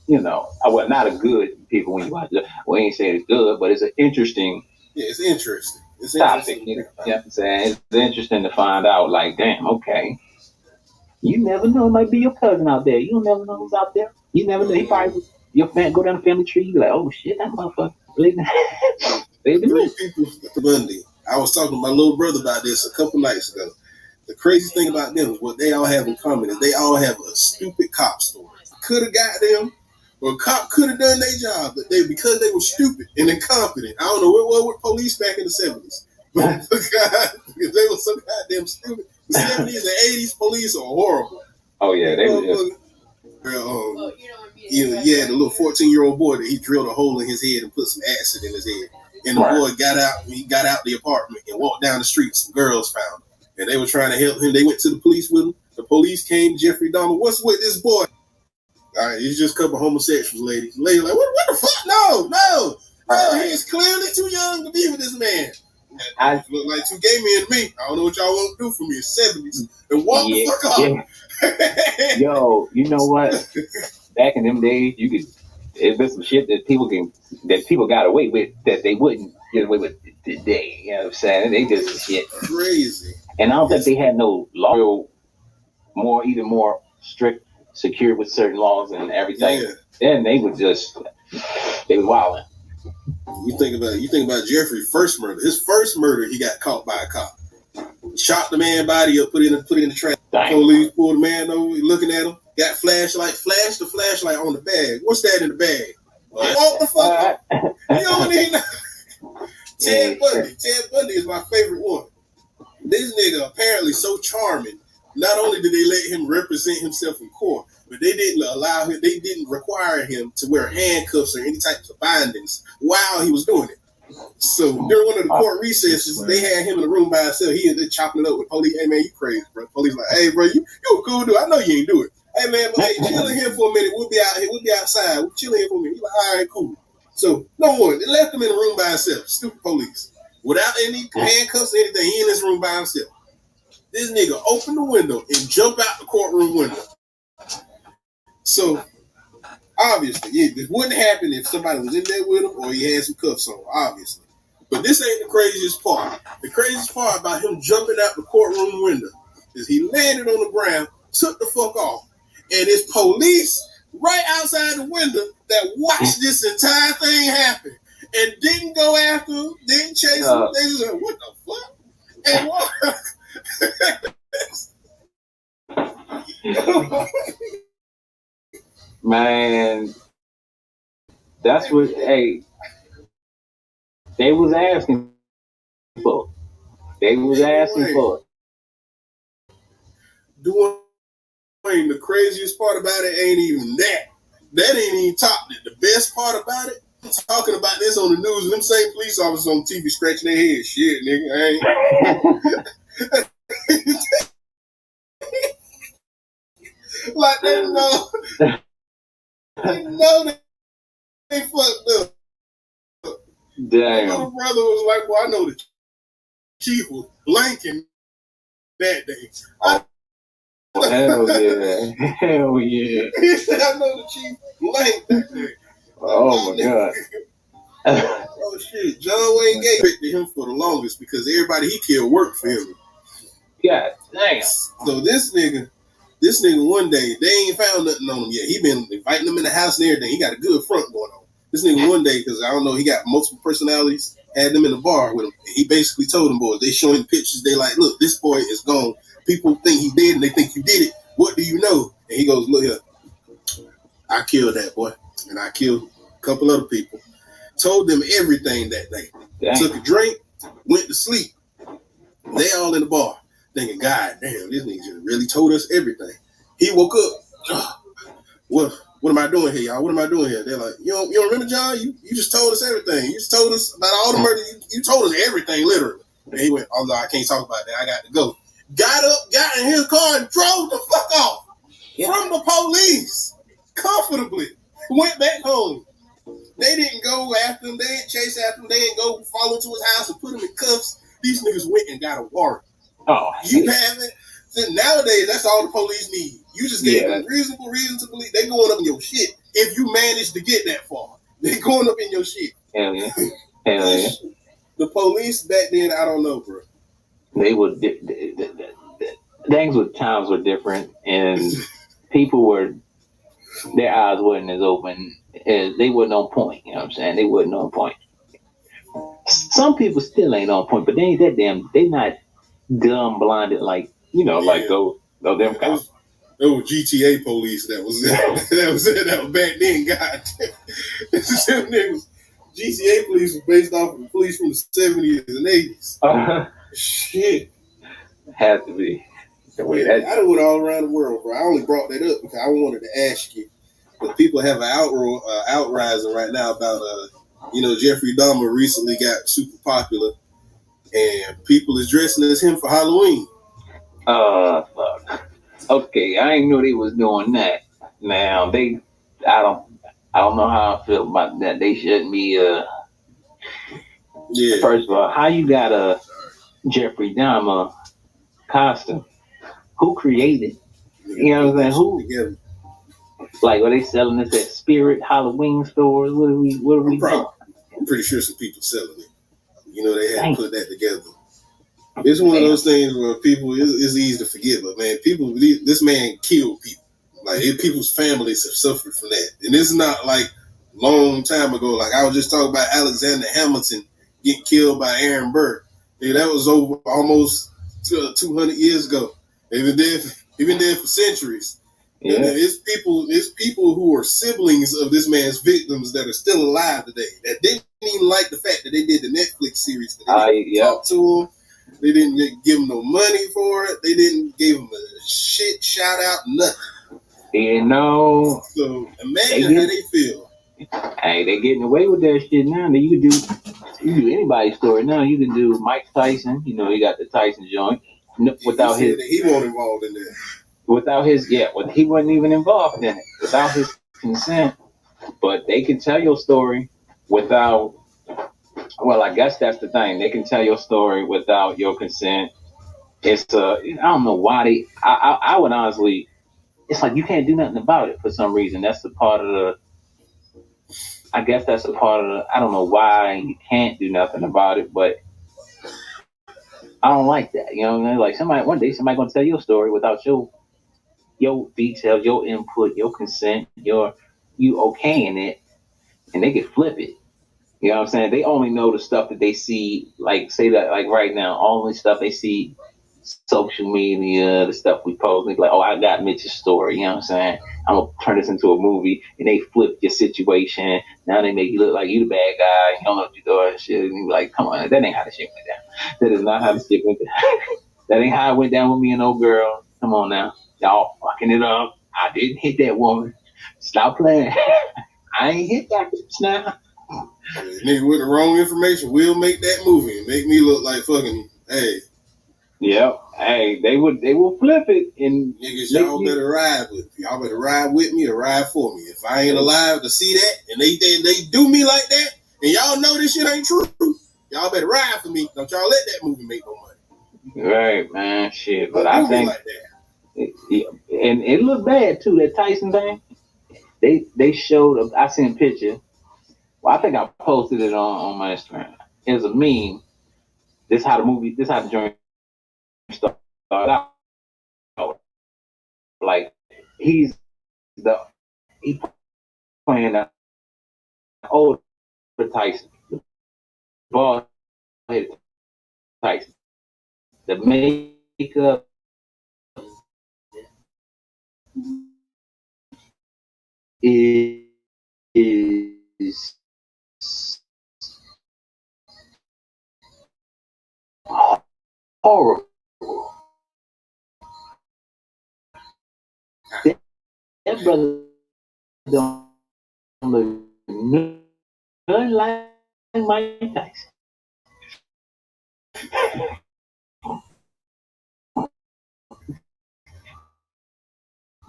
Well, not a good people when you watch it. We ain't saying it's good, but it's an interesting. Yeah, it's interesting. It's topic. You know what I'm saying? It's interesting to find out, like, damn, okay. You never know. It might be your cousin out there. You don't never know who's out there. You never know. He probably, your fan go down the family tree. You be like, oh, shit, that motherfucker. Three people Monday. I was talking to my little brother about this a couple nights ago. The crazy thing about them is what they all have in common is they all have a stupid cop story. Could have got them. Well, a cop could have done their job, but because they were stupid and incompetent. I don't know what were police back in the 70s. But because they were so goddamn stupid. The 70s and 80s police are horrible. Oh, yeah, they were just... the little 14-year-old boy that he drilled a hole in his head and put some acid in his head. And the boy got out the apartment and walked down the street. Some girls found him. And they were trying to help him. They went to the police with him. The police came, Jeffrey Dahmer, what's with this boy? All right, it's just a couple homosexuals, ladies. Lady like, what the fuck? No, he is clearly too young to be with this man. Look like two gay men to me. I don't know what y'all want to do for me in the 70s. And walk the fuck off. Yeah. Yo, you know what? Back in them days, there's some shit that people got away with that they wouldn't get away with today. You know what I'm saying? They did some shit crazy. And I don't think they had no law even more strict, secure with certain laws and everything. Yeah. Then they were wilding. You think about Jeffrey's first murder. His first murder, he got caught by a cop. Shot the man body up, put it in the trash. Police pulled the man over, looking at him. Got flashed the flashlight on the bag. What's that in the bag? Walk the fuck up. You don't need Ted Bundy. Ted Bundy is my favorite one. This nigga apparently so charming. Not only did they let him represent himself in court, but they didn't require him to wear handcuffs or any types of bindings while he was doing it. So during one of the court recesses, they had him in the room by himself. He ended up chopping it up with police. Hey man, you crazy, bro. Police like, hey bro, you a cool dude. I know you ain't do it. Hey man, but hey, chill in here for a minute. We'll be out here. We'll be outside. We'll chill in here for a minute. He's like, all right, cool. So no one. They left him in the room by himself. Stupid police. Without any handcuffs or anything, he in this room by himself. This nigga opened the window and jumped out the courtroom window. So, obviously, this wouldn't happen if somebody was in there with him or he had some cuffs on, obviously. But this ain't the craziest part. The craziest part about him jumping out the courtroom window is he landed on the ground, took the fuck off, and it's police right outside the window that watched this entire thing happen and didn't go after him, didn't chase him. They just like, what the fuck? And what? Man, that's what they was asking for. They was asking for it. Dwayne, the craziest part about it ain't even that. That ain't even topped it. The best part about it, talking about this on the news, and them same police officers on TV scratching their heads. Shit, nigga, like they know that fucked up. Damn. My little brother was like, well, I know the chief was blanking that day. Oh, hell yeah. Hell yeah. He said, I know the chief blanked that day. Oh, my God. Oh, shit. John Wayne Gacy picked him for the longest because everybody he killed worked for him. God damn. So this nigga one day, they ain't found nothing on him yet. He been inviting them in the house and everything. He got a good front going on. This nigga one day, because I don't know, he got multiple personalities, had them in the bar with him. And he basically told them boys, they showing pictures, they like, look, this boy is gone. People think he dead and they think you did it. What do you know? And he goes, look here, I killed that boy. And I killed a couple other people. Told them everything that day. Damn. Took a drink, went to sleep. They all in the bar. Thinking, God damn, this nigga just really told us everything. He woke up. What am I doing here, y'all? What am I doing here? They're like, you don't remember, John? You just told us everything. You just told us about all the murder. You told us everything, literally. And he went, oh no, I can't talk about that. I got to go. Got up, got in his car, and drove the fuck off from the police comfortably. Went back home. They didn't go after him. They didn't chase after him. They didn't go follow to his house and put him in cuffs. These niggas went and got a warrant. Oh, you haven't. Nowadays, that's all the police need. You just gave them reasonable reason to believe they going up in your shit. If you manage to get that far, they going up in your shit. Hell yeah. Hell yeah. The police back then, I don't know, bro. They were things with times were different, and people were their eyes wasn't as open as they wasn't on point. You know what I'm saying? They wasn't on point. Some people still ain't on point, but they ain't that damn. They not dumb blinded like like those them cops. Those GTA police that was back then. God damn. Them niggas. GTA police was based off of the police from the 70s and 80s. Shit. Had to be. The way that I done went all around the world, bro. I only brought that up because I wanted to ask you. But people have an outrising right now about Jeffrey Dahmer recently got super popular, and people is dressing as him for Halloween. Fuck. Okay, I ain't know they was doing that. Now I don't know how I feel about that. They shouldn't be. First of all, how you got a Jeffrey Dahmer costume? Who created? You know what I'm saying? Who? Like, are they selling this at Spirit Halloween stores? What are we doing? I'm pretty sure some people selling it. They had to put that together. It's one of those things where people, it's easy to forget, but man, this man killed people. Like, people's families have suffered from that. And it's not like long time ago. Like, I was just talking about Alexander Hamilton getting killed by Aaron Burr. Yeah, that was over almost 200 years ago. They've been dead for centuries. Yeah. And it's people who are siblings of this man's victims that are still alive today that didn't even like the fact that they did the Netflix series. They didn't talk to him. They didn't give him no money for it. They didn't give him a shit shout out, nothing. So imagine how they feel. Hey, they getting away with that shit now. You can do anybody's story now. You can do Mike Tyson. You got the Tyson joint without his. He wasn't involved in that. Without his, he wasn't even involved in it. Without his consent, but they can tell your story without. Well, I guess that's the thing. They can tell your story without your consent. It's I don't know why I would honestly. It's like you can't do nothing about it for some reason. That's a part of the. I guess that's a part of the. I don't know why you can't do nothing about it, but I don't like that. You know what I mean? Like one day somebody gonna tell your story without your details, your input, your consent, you okaying it, and they can flip it. You know what I'm saying? They only know the stuff that they see, like say that like right now, only stuff they see social media, the stuff we post. Like, oh, I got Mitch's story. You know what I'm saying? I'm gonna turn this into a movie, and they flip your situation. Now they make you look like you the bad guy. You don't know what you're doing, shit. And you be like, come on, that ain't how the shit went down. That is not how the shit went down. That ain't how it went down with me and old girl. Come on now, y'all fucking it up. I didn't hit that woman. Stop playing. I ain't hit that bitch now. Nigga with the wrong information will make that movie and make me look like fucking, hey. Yep. Hey, they will flip it and niggas, y'all better ride with me. Y'all better ride with me or ride for me. If I ain't alive to see that and they do me like that and y'all know this shit ain't true, y'all better ride for me. Don't y'all let that movie make no money. Right, man. Shit. Don't But I do me think like that. and it looked bad too, that Tyson thing. They showed I seen a picture. Well, I think I posted it on my Instagram. It's a meme. This how the joint started out. Like he playing the old Tyson, the ball head Tyson. The makeup is horrible. That brother don't look nothing like Mike Tyson.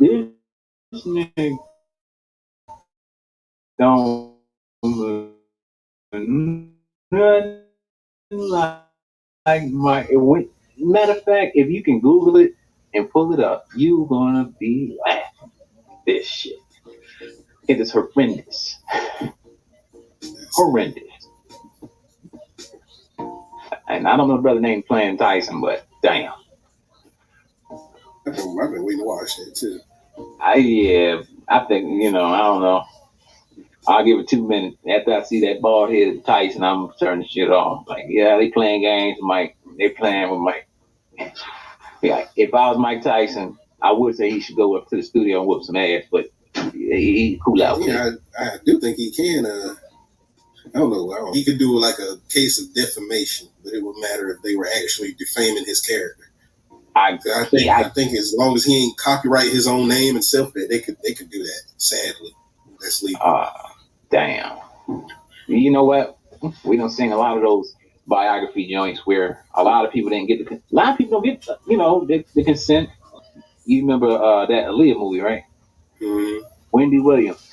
This nigga don't look nothing like Mike. Matter of fact, if you can Google it and pull it up, you gonna be laughing. This shit. It is horrendous. Horrendous. And I don't know the brother named playing Tyson, but damn. I've been waiting to watch that too. I think, I don't know. I'll give it 2 minutes. After I see that bald head Tyson, I'm turning the shit off. Like, yeah, they playing games with Mike. They playing with Mike. Yeah, if I was Mike Tyson, I would say he should go up to the studio and whoop some ass, but he cool out. Yeah, I do think he can. I don't know. He could do like a case of defamation, but it would matter if they were actually defaming his character. I think as long as he ain't copyright his own name and stuff, that they could do that. Sadly, let's leave. Damn. You know what? We don't sing a lot of those biography joints where a lot of people didn't get a lot of people don't get the consent. You remember that Aaliyah movie, right? Mm-hmm. Wendy Williams.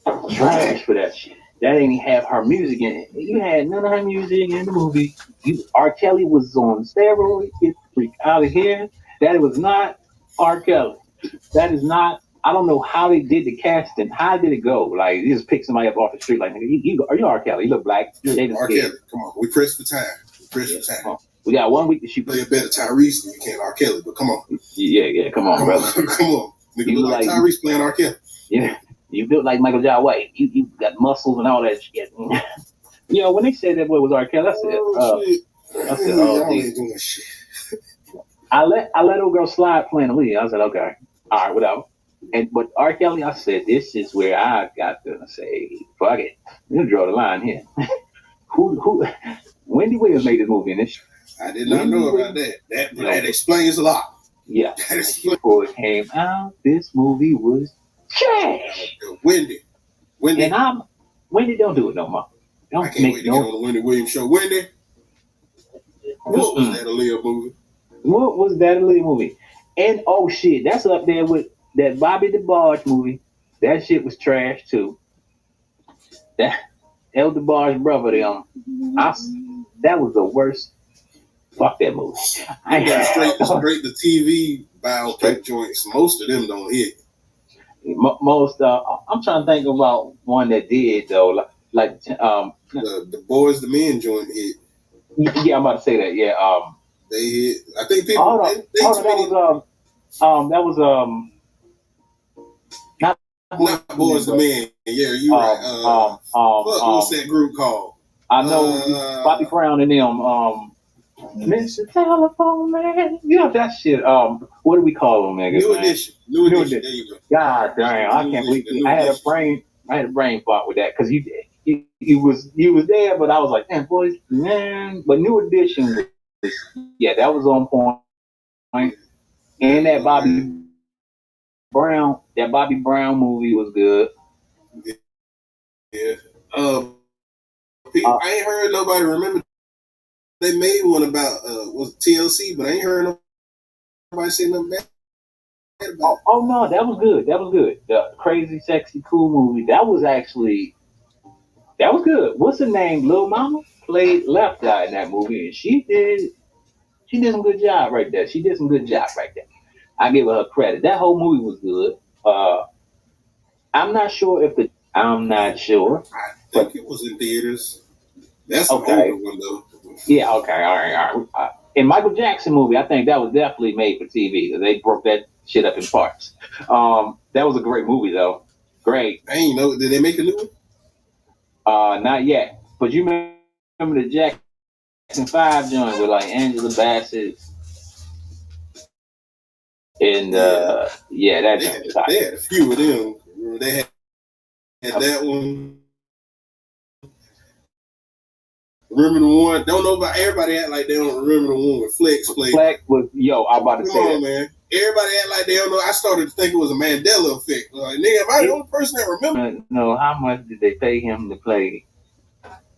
Trash for that shit. That ain't even have her music in it. You had none of her music in the movie. R. Kelly was on steroids. Get the freak out of here. That was not R. Kelly. That is not. I don't know how they did the casting. How did it go? Like, you just pick somebody up off the street. Like, are you R. Kelly? You look black. R. Kelly. Come on. We press for time. We got 1 week to shoot. Play a better Tyrese than you can R. Kelly, but come on. Yeah. Come on, brother. Come on. Nigga look like Tyrese playing R. Kelly. Yeah. You built like Michael J. White. You got muscles and all that shit. When they said that boy was R. Kelly, I said, shit. I let old girl slide playing the lead. I said, okay, all right, whatever. But R. Kelly, I said, this is where I got to say, fuck it. You draw the line here. Who? Wendy Williams made this movie in this. I did not know about that. That explains a lot. Yeah. Before it came out, this movie was trash. Wendy. And Wendy don't do it no more. I can't wait to get on the Wendy Williams show. Wendy, what was that Aaliyah movie? What was that Aaliyah movie? And oh shit, that's up there with that Bobby DeBarge movie. That shit was trash too. That El DeBarge brother, that was the worst. Fuck that movie. Straight to TV biopic joints. Most of them don't hit. Most I'm trying to think about one that did though, like the Boys the Men joint hit. Yeah, I'm about to say that. Yeah, they hit. I think people. Not Boys the Men. Yeah, you right. What's that group called? I know Bobby Brown and them. Mr. Telephone Man. That shit. What do we call them, niggas? New Edition. New Edition. There you go. God damn, I can't believe it. I had a brain fart with that because you was there, but I was like, damn, boys, man. But New Edition that was on point. And that Bobby Brown movie was good. Yeah. I ain't heard nobody remember they made one about was TLC, but I ain't heard nobody say nothing bad about it. Oh no, that was good. That was good. The Crazy Sexy Cool movie. That was good. What's her name? Lil Mama played Left Eye in that movie, and she did some good job right there. She did some good job right there. I give her credit. That whole movie was good. I'm not sure. I think it was in theaters. That's an older one though. Yeah, okay, all right. In Michael Jackson movie, I think that was definitely made for TV. They broke that shit up in parts. That was a great movie though. Great. I ain't know. Did they make a new one? Not yet. But you remember the Jackson 5 joint with like Angela Bassett and that joint. They had a few of them. They had that one. Remember the one? Don't know about everybody act like they don't remember the one with Flex played. Flex was I'm about to say Come on, man. Everybody act like they don't know. I started to think it was a Mandela effect. Like, nigga, am I the only person that remember? No, how much did they pay him to play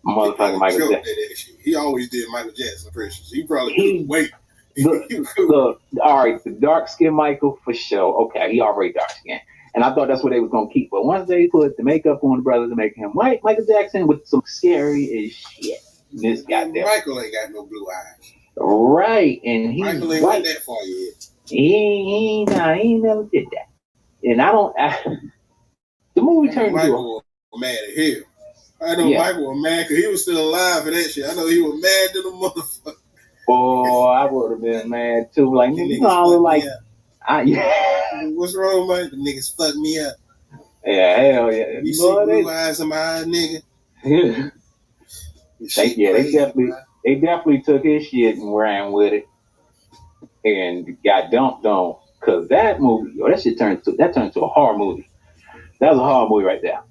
motherfucking Michael Jackson? He always did Michael Jackson impressions. He probably couldn't wait. Look, all right, the dark skin Michael for sure. Okay, he already dark skin. And I thought that's what they was gonna keep. But once they put the makeup on the brother to make him white, Michael Jackson with some scary as shit. This goddamn Michael ain't got no blue eyes. Right, and he's Michael ain't went that far yet. He ain't never did that. And the movie turned Michael was mad at him. I know Michael was mad because he was still alive for that shit. I know he was mad to the motherfucker. Oh, I would have been mad too. Like, niggas look like, what's wrong, man? The niggas fucked me up. Yeah, hell yeah. You see blue eyes in my eyes, nigga? They definitely took his shit and ran with it and got dumped on. Cause that movie, that shit turned into a horror movie. That was a horror movie right there.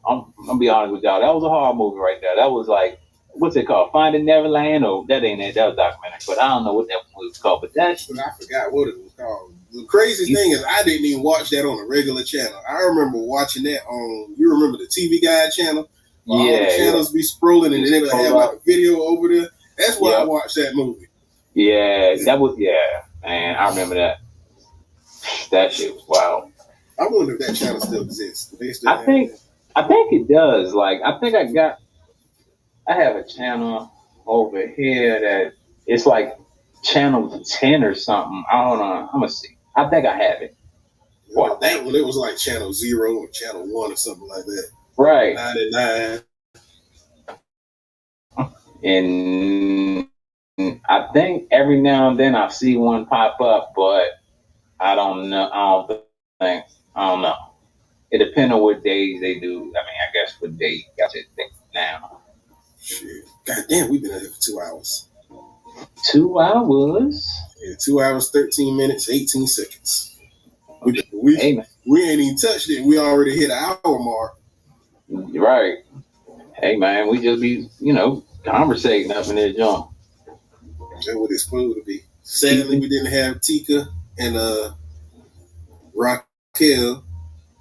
I'm gonna be honest with y'all. That was a horror movie right there. That was like, what's it called? Finding Neverland? Or that ain't it. That was documentary. But I don't know what that movie was called. But I forgot what it was called. The crazy thing is I didn't even watch that on a regular channel. I remember watching that on, you remember the TV Guide channel? All the channels be scrolling and then they would have like a video over there. That's why I watched that movie. Yeah, that was, man, I remember that. That shit was wild. I wonder if that channel still exists. I think it does. Like, I have a channel over here that it's like channel 10 or something. I don't know. I'm gonna see. I think I have it. Well, that one, it was like channel 0 or channel 1 or something like that. Right. 99. And I think every now and then I see one pop up, but I don't know. I don't know. It depends on what days they do. I mean, I guess what day I should think now. Shit. God damn, we've been out here for 2 hours. 2 hours? Yeah, 2 hours, 13 minutes, 18 seconds. We ain't even touched it. We already hit an hour mark. Right. Hey, man, we just be, conversating up in there, John. That's what it's supposed to be. Sadly, we didn't have Tika and Raquel.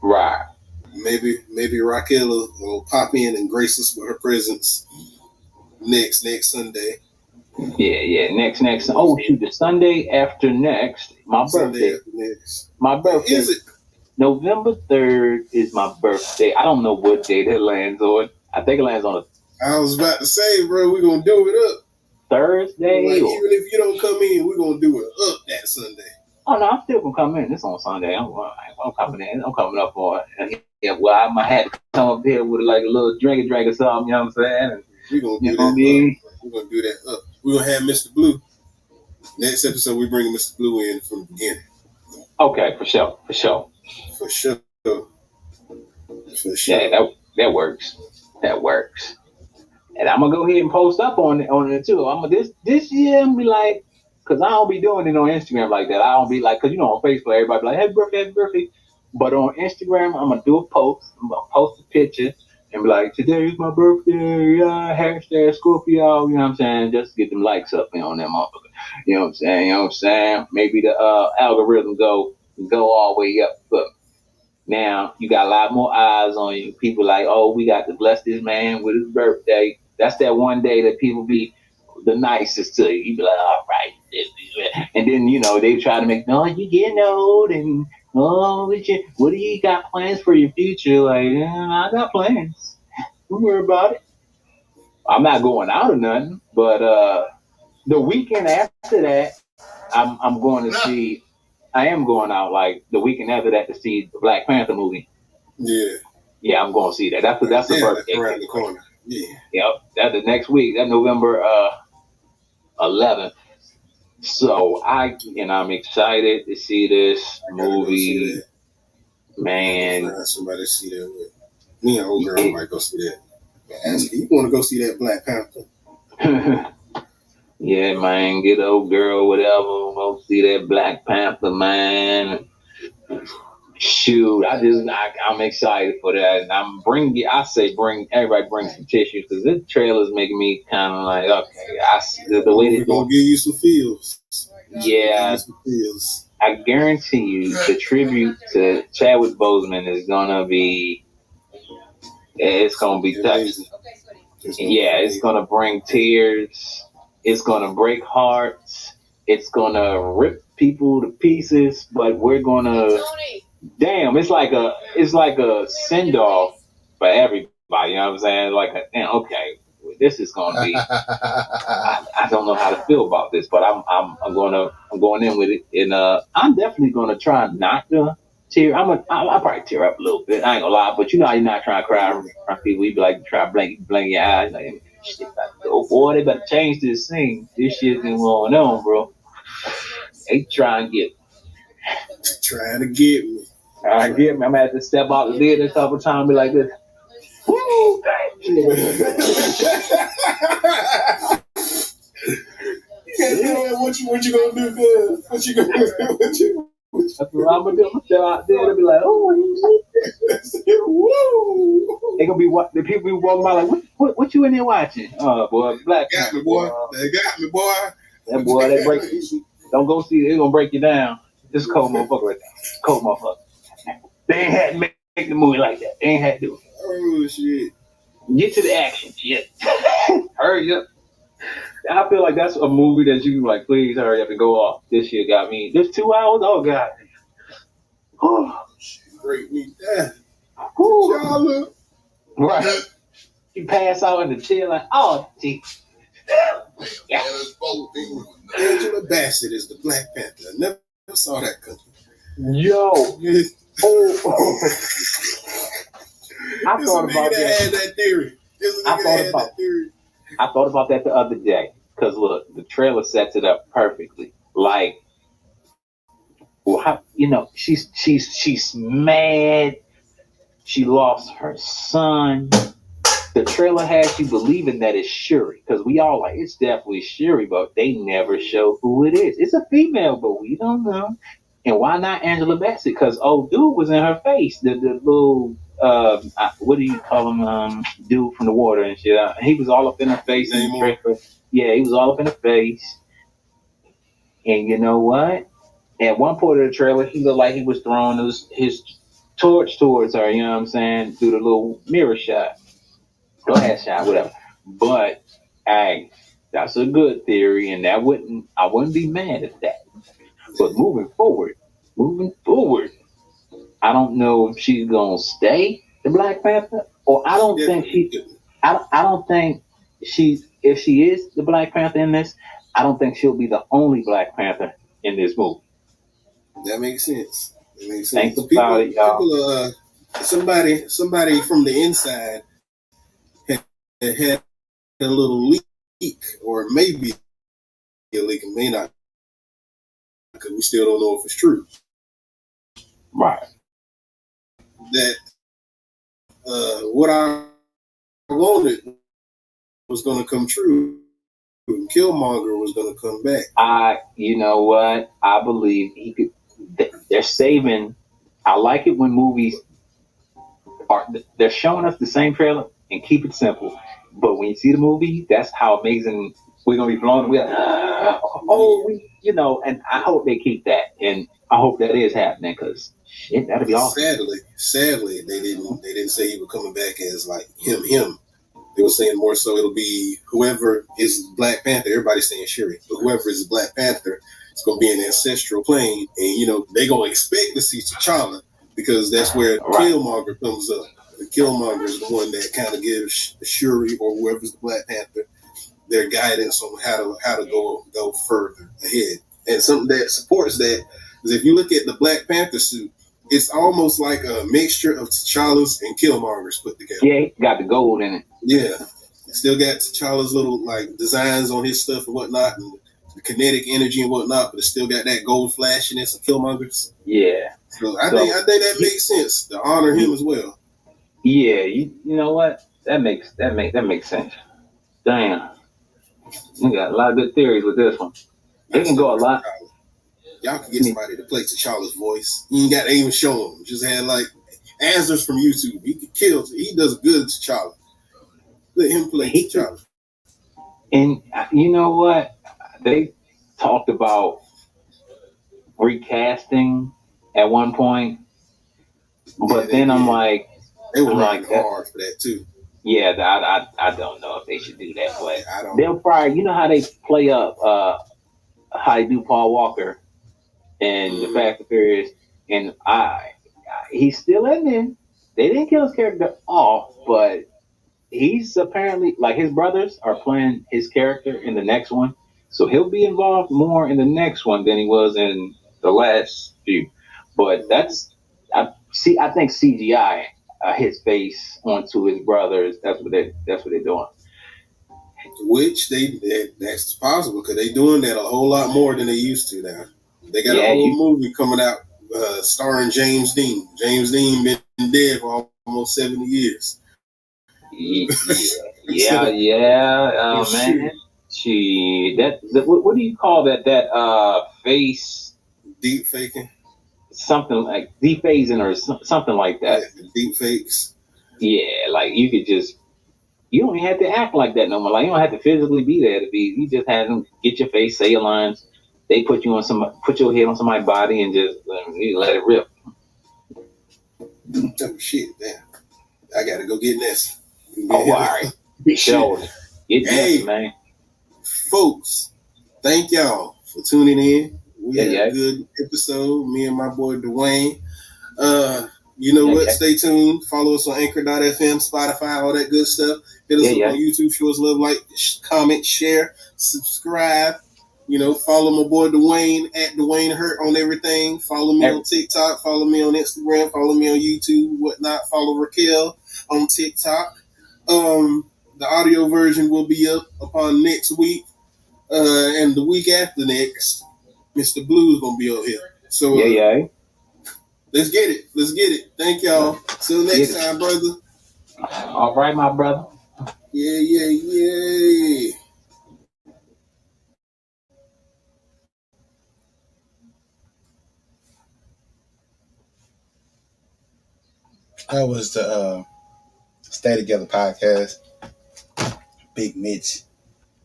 Right. Maybe Raquel will pop in and grace us with her presence next Sunday. Yeah. Next. Oh shoot, the Sunday after next, my birthday. My birthday. Is it? November 3rd is my birthday. I don't know what day that lands on. I think it lands on I was about to say, bro, we're gonna do it up Thursday. Like, even if you don't come in, we're gonna do it up that Sunday. Oh no, I'm still gonna come in. It's on Sunday. I'm coming in. I'm coming up for it. Yeah, well, I might have to come up here with like a little drink or something. You know what I'm saying? And we're gonna do that up. We're gonna do that up. We're gonna have Mr. Blue. Next episode, we're bringing Mr. Blue in from the beginning. Okay, for sure. Yeah, that works. That works. And I'm gonna go ahead and post up on it too. I'm gonna this year I'm be like, cause I don't be doing it on Instagram like that. I don't be like, cause on Facebook everybody be like, happy birthday. But on Instagram I'm gonna do a post. I'm gonna post a picture and be like, today's my birthday. Hashtag Scorpio. You know what I'm saying? Just to get them likes up on that motherfucker. You know what I'm saying? Maybe the algorithm go all the way up. But now you got a lot more eyes on you. People like, oh, we got to bless this man with his birthday. That's that one day that people be the nicest to you. You be like, all right. And then, they try to make, no, you getting old and, what do you got plans for your future? Like, I got plans. Don't worry about it. I'm not going out or nothing, but the weekend after that, I'm going to see, I am going out like the weekend after that to see the Black Panther movie. Yeah. Yeah, I'm going to see that. That's the birthday. Right in the corner. Yeah. Yep. That's the next week. That's November 11th. So I'm excited to see this movie. See that. Man. Somebody to see that with. Me and old girl might go see that. Ask you want to go see that Black Panther? Yeah, man. Get old girl, whatever. Go see that Black Panther, man. Shoot, I'm excited for that, and bring everybody bring some tissues because this trailer is making me kind of like, okay, I see the way they're gonna give you some feels. Yeah, I guarantee you, the tribute to Chadwick Boseman is gonna be, it's gonna be touching. Yeah, it's gonna bring tears. It's gonna break hearts. It's gonna rip people to pieces, but we're gonna. Damn, it's like a send off for everybody. You know what I'm saying? Like, okay, this is gonna be. I don't know how to feel about this, but I'm going in with it, and I'm definitely gonna try not to tear. I'll probably tear up a little bit. I ain't gonna lie, but how you're not trying to cry around people. We be like try to blink your eyes. Like, shit, oh boy, they better change this thing. This shit's been going on, bro. They trying to get. Trying to get me. I get me. I'm gonna have to step out the lid a couple times and be like this. Woo! What you gonna do, cuz? What you gonna do? That's what I'm gonna do. I'm gonna step out there and be like, oh, woo! They gonna be the people be walking by like, what you in there watching? Oh boy, Black got me, boy. They got me, boy. That boy, they break. Don't go see it. They're gonna break you down. This cold motherfucker right there. Cold motherfucker. They ain't had to make the movie like that. They ain't had to do it. Oh, shit. Get to the action, shit. Hurry up. I feel like that's a movie that you like, please hurry up and go off. This shit got me. This 2 hours? Oh, God. Oh, break me down. Y'all right. You pass out in the chair like, oh, gee. Yeah. Angela Bassett is the Black Panther. I never saw that country. Yo. I thought about that theory. I thought about that the other day. Because look, the trailer sets it up perfectly. Like, well, she's mad. She lost her son. The trailer has you believing that it's Shuri, because we all like, it's definitely Shuri, but they never show who it is. It's a female, but we don't know. And why not Angela Bassett? Because old dude was in her face. The little, what do you call him? Dude from the water and shit. He was all up in her face. Yeah, he was all up in her face. And you know what? At one point of the trailer, he looked like he was throwing his torch towards her, you know what I'm saying? Through the little mirror shot. Go ahead, shot, whatever. But, hey, that's a good theory, and I wouldn't be mad at that. But moving forward, I don't know if she's gonna stay the Black Panther, or I don't think if she is the Black Panther in this, I don't think she'll be the only Black Panther in this movie. That makes sense. Think about it, y'all. People, somebody from the inside had a little leak, or maybe a leak, and may not, because we still don't know if it's true. Right. That what I wanted was going to come true. Killmonger was going to come back. You know what? I believe he could. They're saving. I like it when movies they're showing us the same trailer and keep it simple. But when you see the movie, that's how amazing we're gonna be blown away. And I hope they keep that, and I hope that is happening, because shit, that'd be awesome. Sadly, they didn't say he was coming back as like him. They were saying more so it'll be whoever is Black Panther. Everybody's saying Shuri, but whoever is Black Panther, it's gonna be an ancestral plane, and they gonna expect to see T'Challa because that's where Killmonger comes up. The Killmonger is the one that kind of gives Shuri or whoever's the Black Panther their guidance on how to go further ahead. And something that supports that is if you look at the Black Panther suit, it's almost like a mixture of T'Challa's and Killmonger's put together. Yeah, he got the gold in it. Yeah. Still got T'Challa's little like designs on his stuff and whatnot, and the kinetic energy and whatnot, but it's still got that gold flashiness of Killmonger's. Yeah. So I think that makes sense to honor him as well. Yeah, you know what? That makes sense. Damn. You got a lot of good theories with this one. They can go a lot. Y'all can get somebody to play T'Challa's voice. You ain't got to even show him. Just had like answers from YouTube. He could kill. He does good T'Challa. Let him play T'Challa. And you know what? They talked about recasting at one point, but then I'm like, they were like hard for that too. Yeah, I don't know if they should do that, but they'll probably, you know how they play up, how they do Paul Walker and the Fast and Furious, and he's still in there. They didn't kill his character off, but he's apparently, like, his brothers are playing his character in the next one, so he'll be involved more in the next one than he was in the last few. But I think CGI. His face onto his brothers. That's what they're doing. Which that's possible because they're doing that a whole lot more than they used to now. They got a whole movie coming out starring James Dean. James Dean been dead for almost 70 years. Yeah, man. What do you call that? That face deep faking. Something like deep phasing or something like that. Yeah, deep fakes. Yeah, like you don't even have to act like that no more. Like you don't have to physically be there to be. You just have them get your face, say your lines. They put your head on somebody's body and just let it rip. Oh shit, damn! I gotta go get this. All right, hey, man, folks, thank y'all for tuning in. We had a good episode. Me and my boy Dwayne. You know what? Stay tuned. Follow us on Anchor.fm, Spotify, all that good stuff. Hit us up on YouTube. Show us love, like, comment, share, subscribe. Follow my boy Dwayne at Dwayne Hurt on everything. Follow me on TikTok. Follow me on Instagram. Follow me on YouTube, whatnot. Follow Raquel on TikTok. The audio version will be up upon next week. And the week after next, Mr. Blue's gonna be up here. So let's get it. Thank y'all. Till next time, brother. All right, my brother. Yeah. That was the Stay Together podcast. Big Mitch.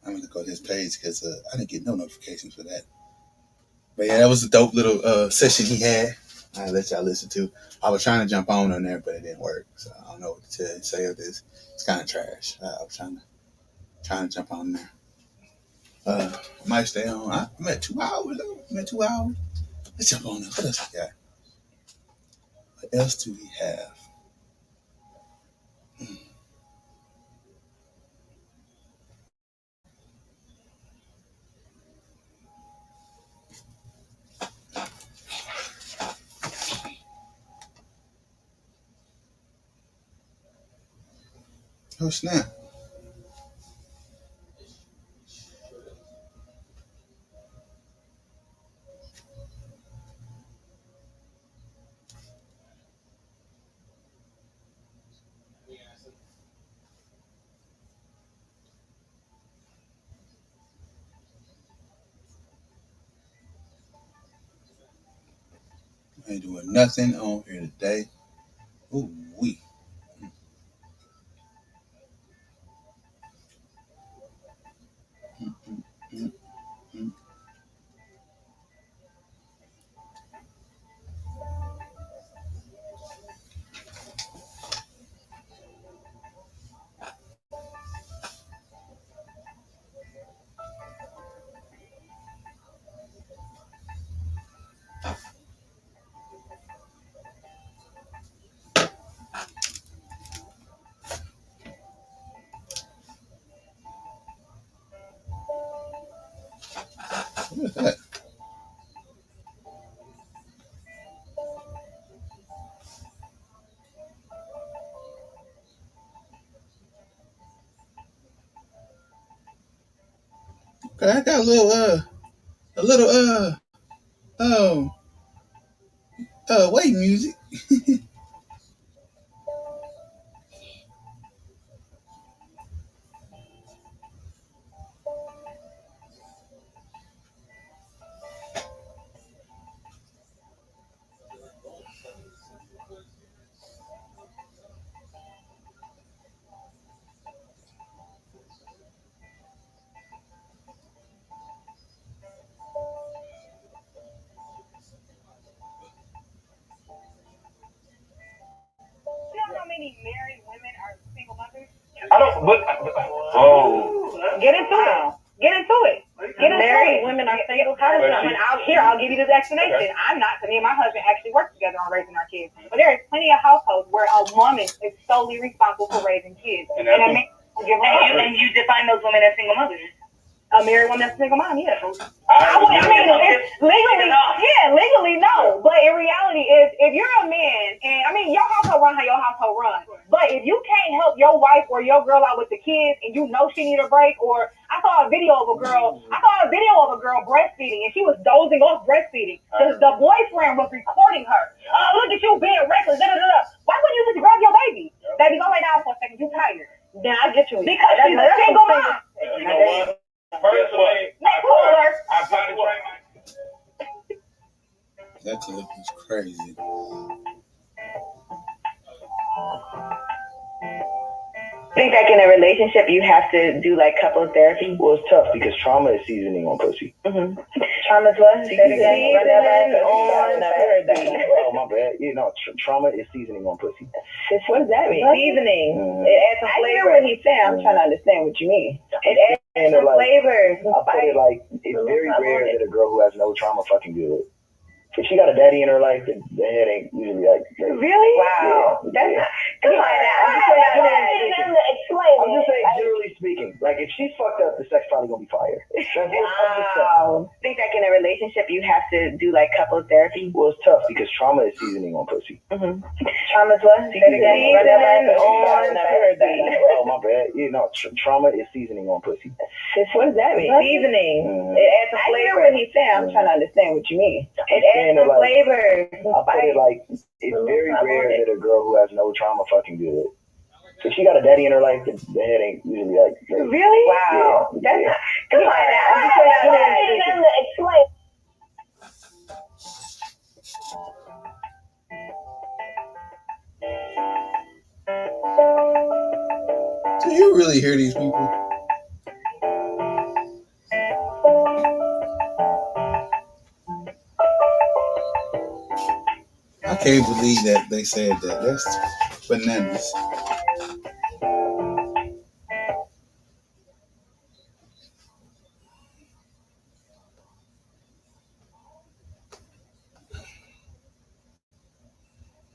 I'm going to go to his page because I didn't get no notifications for that. But yeah, that was a dope little session he had. I'll let y'all listen to. I was trying to jump on there, but it didn't work. So I don't know what to say of this. It's kind of trash. I was trying to jump on there. I might stay on. I'm at 2 hours though. Let's jump on there. What else we got? What else do we have? Oh snap. I ain't doing nothing on here today. Ooh wee. Look at that. Okay, I got wait music. Many married women are single mothers? I don't. But Get into it. Get into it. Married women are single. I'll give you this explanation. Okay. I'm not. Me and my husband actually work together on raising our kids. But there is plenty of households where a woman is solely responsible for raising kids, and a man will give her and you define those women as single mothers. A married woman that's a single mom, yeah. Legally, no. But in reality, if you're a man, and your household run how your household runs. But if you can't help your wife or your girl out with the kids, and you know she need a break, or I saw a video of a girl breastfeeding, and she was dozing off breastfeeding. The boyfriend was recording her. Look at you being reckless. Why wouldn't you just grab your baby? Baby, go lay down for a second. You tired? Then I get you. Because she's a single mom. You know what? Personally, I find it right. That clip is crazy. Think like in a relationship you have to do like couples therapy? Well, it's tough because trauma is seasoning on pussy. Mm-hmm. Trauma's what? Seasoning on pussy. Oh, my bad. Trauma is seasoning on pussy. What does that mean? Seasoning. It adds some flavor. I hear what he's saying. I'm trying to understand what you mean. It adds some flavor. I put it like, it's very rare that a girl who has no trauma fucking good. If she got a daddy in her life, the head ain't usually like. Really? Wow. That's come on now. I'm just saying, generally speaking, like if she's fucked up, the sex probably gonna be fire. Wow. Think like in a relationship you have to do like couples therapy? Well, it's tough because trauma is seasoning on pussy. Mm-hmm. Trauma's what? Seasoning on pussy. Oh, my bad. Trauma is seasoning on pussy. What does that mean? Seasoning. It adds some flavor. I hear what he's saying. I'm trying to understand what you mean. It adds some flavor. I put it like, it's very rare that a girl who has no trauma fucking good. If she got a daddy in her life, the head ain't usually like. Really? Wow. Yeah. Come on now. Explain. Do you really hear these people? I can't believe that they said that. That's bananas.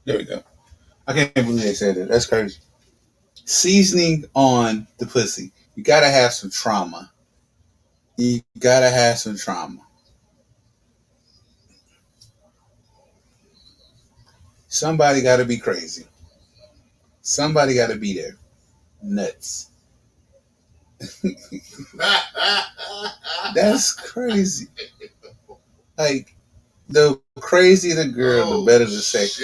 There we go. I can't believe they said that. That's crazy. Seasoning on the pussy. You gotta have some trauma. You gotta have some trauma. Somebody gotta be crazy. Somebody gotta be there. Nuts. That's crazy. Like, the crazier the girl, the better the sex.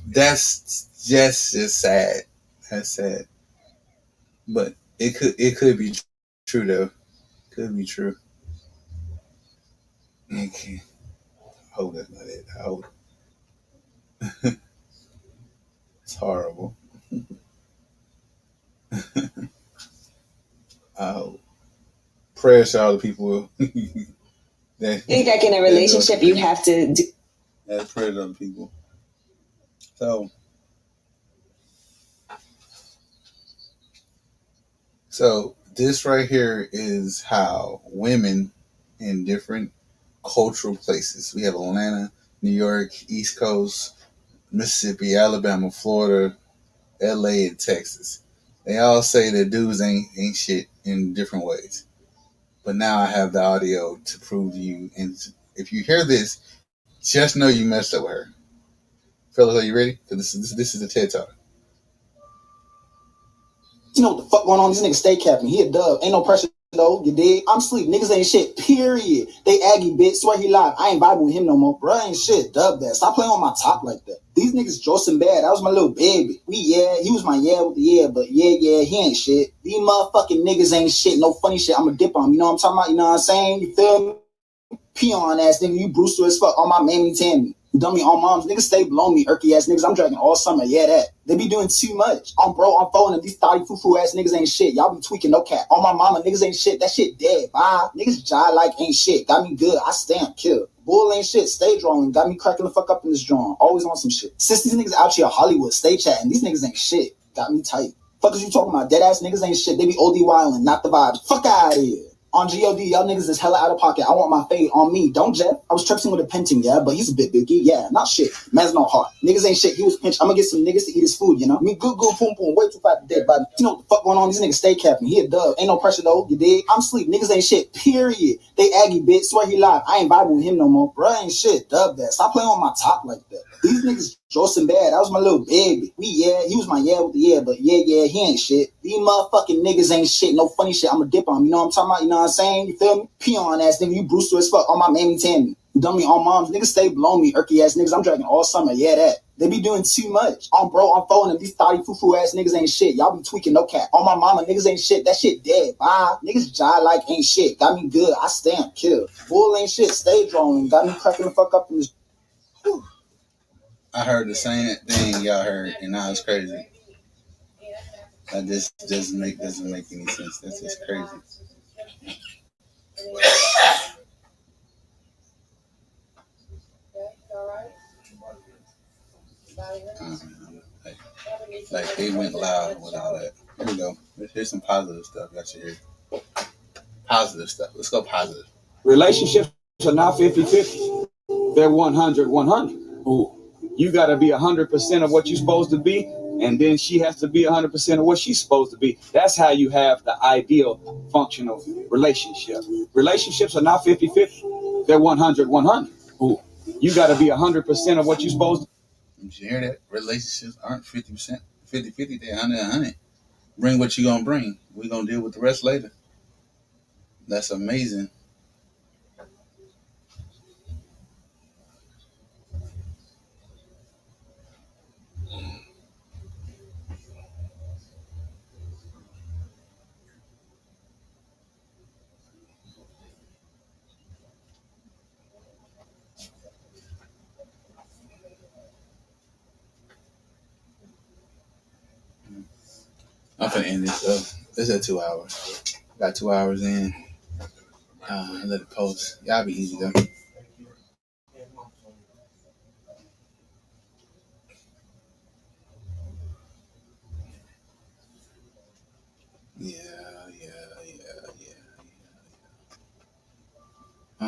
That's just sad. That's sad. But it could be true though. Could be true. Okay. Hold that's not it. Hold. It's horrible. Prayers to all the people that I think like in a relationship you have to do. Yeah, prayers to other people. So this right here is how women in different cultural places. We have Atlanta, New York, East Coast, Mississippi, Alabama, Florida, LA, and Texas. They all say that dudes ain't shit in different ways. But now I have the audio to prove to you. And if you hear this, just know you messed up with her. Fellas, are you ready? Because this is a TED Talk. You know what the fuck going on? These niggas stay capping. He a dub. Ain't no pressure though. You dig? I'm sleep. Niggas ain't shit. Period. They Aggie bitch. Swear he live. I ain't vibing with him no more. Bruh ain't shit. Dub that. Stop playing on my top like that. These niggas Joseph bad. That was my little baby. He was my with the but he ain't shit. These motherfucking niggas ain't shit. No funny shit. I'ma dip on him. You know what I'm talking about? You know what I'm saying? You feel me? Peon ass nigga, you Brewster as fuck on my mammy Tammy. Dummy on moms, niggas stay below me, irky ass niggas. I'm dragging all summer, yeah that. They be doing too much. I'm following them. These thotty foo ass niggas ain't shit. Y'all be tweaking, no cap. On my mama, niggas ain't shit. That shit dead. Bye. Niggas jive like ain't shit. Got me good. I stamp, kill. Bull ain't shit. Stay drawing. Got me cracking the fuck up in this drawing. Always on some shit. Since these niggas out here Hollywood, stay chatting. These niggas ain't shit. Got me tight. Fuck is you talking about? Dead ass niggas ain't shit. They be OD wildin', not the vibes. Fuck out of here. On GOD, y'all niggas is hella out of pocket. I want my fade on me. Don't Jeff? I was tripping with a penting, yeah, but he's a bit biggie. Yeah, not shit. Man's no heart. Niggas ain't shit. He was pinched. I'm gonna get some niggas to eat his food, you know? Me good, boom, boom. Way too fat to dead body. You know what the fuck going on? These niggas stay capping. He a dub. Ain't no pressure though. You dig? I'm sleep. Niggas ain't shit. Period. They Aggie bitch. Swear he live. I ain't vibing with him no more. Bruh ain't shit. Dub that. Stop playing on my top like that. These niggas Joseph bad. That was my little baby. He was my with the but he ain't shit. These motherfucking niggas ain't shit. No funny shit. I'ma dip on him. You know what I'm talking about? You know what I'm saying? You feel me? Peon ass nigga, you Brewster as fuck on my mammy Tammy. Dummy on moms, niggas stay below me, irky ass niggas. I'm dragging all summer, yeah that. They be doing too much. I'm following them. These thotty foo ass niggas ain't shit. Y'all be tweaking, no cap. On my mama, niggas ain't shit. That shit dead. Bye. Niggas jive like ain't shit. Got me good. I stamp, kill. Bull ain't shit. Stay drawing. Got me cracking the fuck up in this. Whew. I heard the same thing y'all heard, and now it's crazy. That just doesn't make any sense. That's just crazy. Like they went loud with all that. Here we go. Here's some positive stuff. Y'all should hear. Positive stuff. Let's go positive. Relationships are not 50-50. They're 100-100. Ooh. You got to be 100% of what you're supposed to be, and then she has to be 100% of what she's supposed to be. That's how you have the ideal functional relationship. Relationships are not 50-50. They're 100-100. Ooh. You got to be 100% of what you're supposed to be. Did you hear that? Relationships aren't 50%, 50-50. They're 100-100. Bring what you're going to bring. We're going to deal with the rest later. That's amazing. I'm finna end this up. It's at 2 hours. Got 2 hours in. Let it post. Y'all be easy though.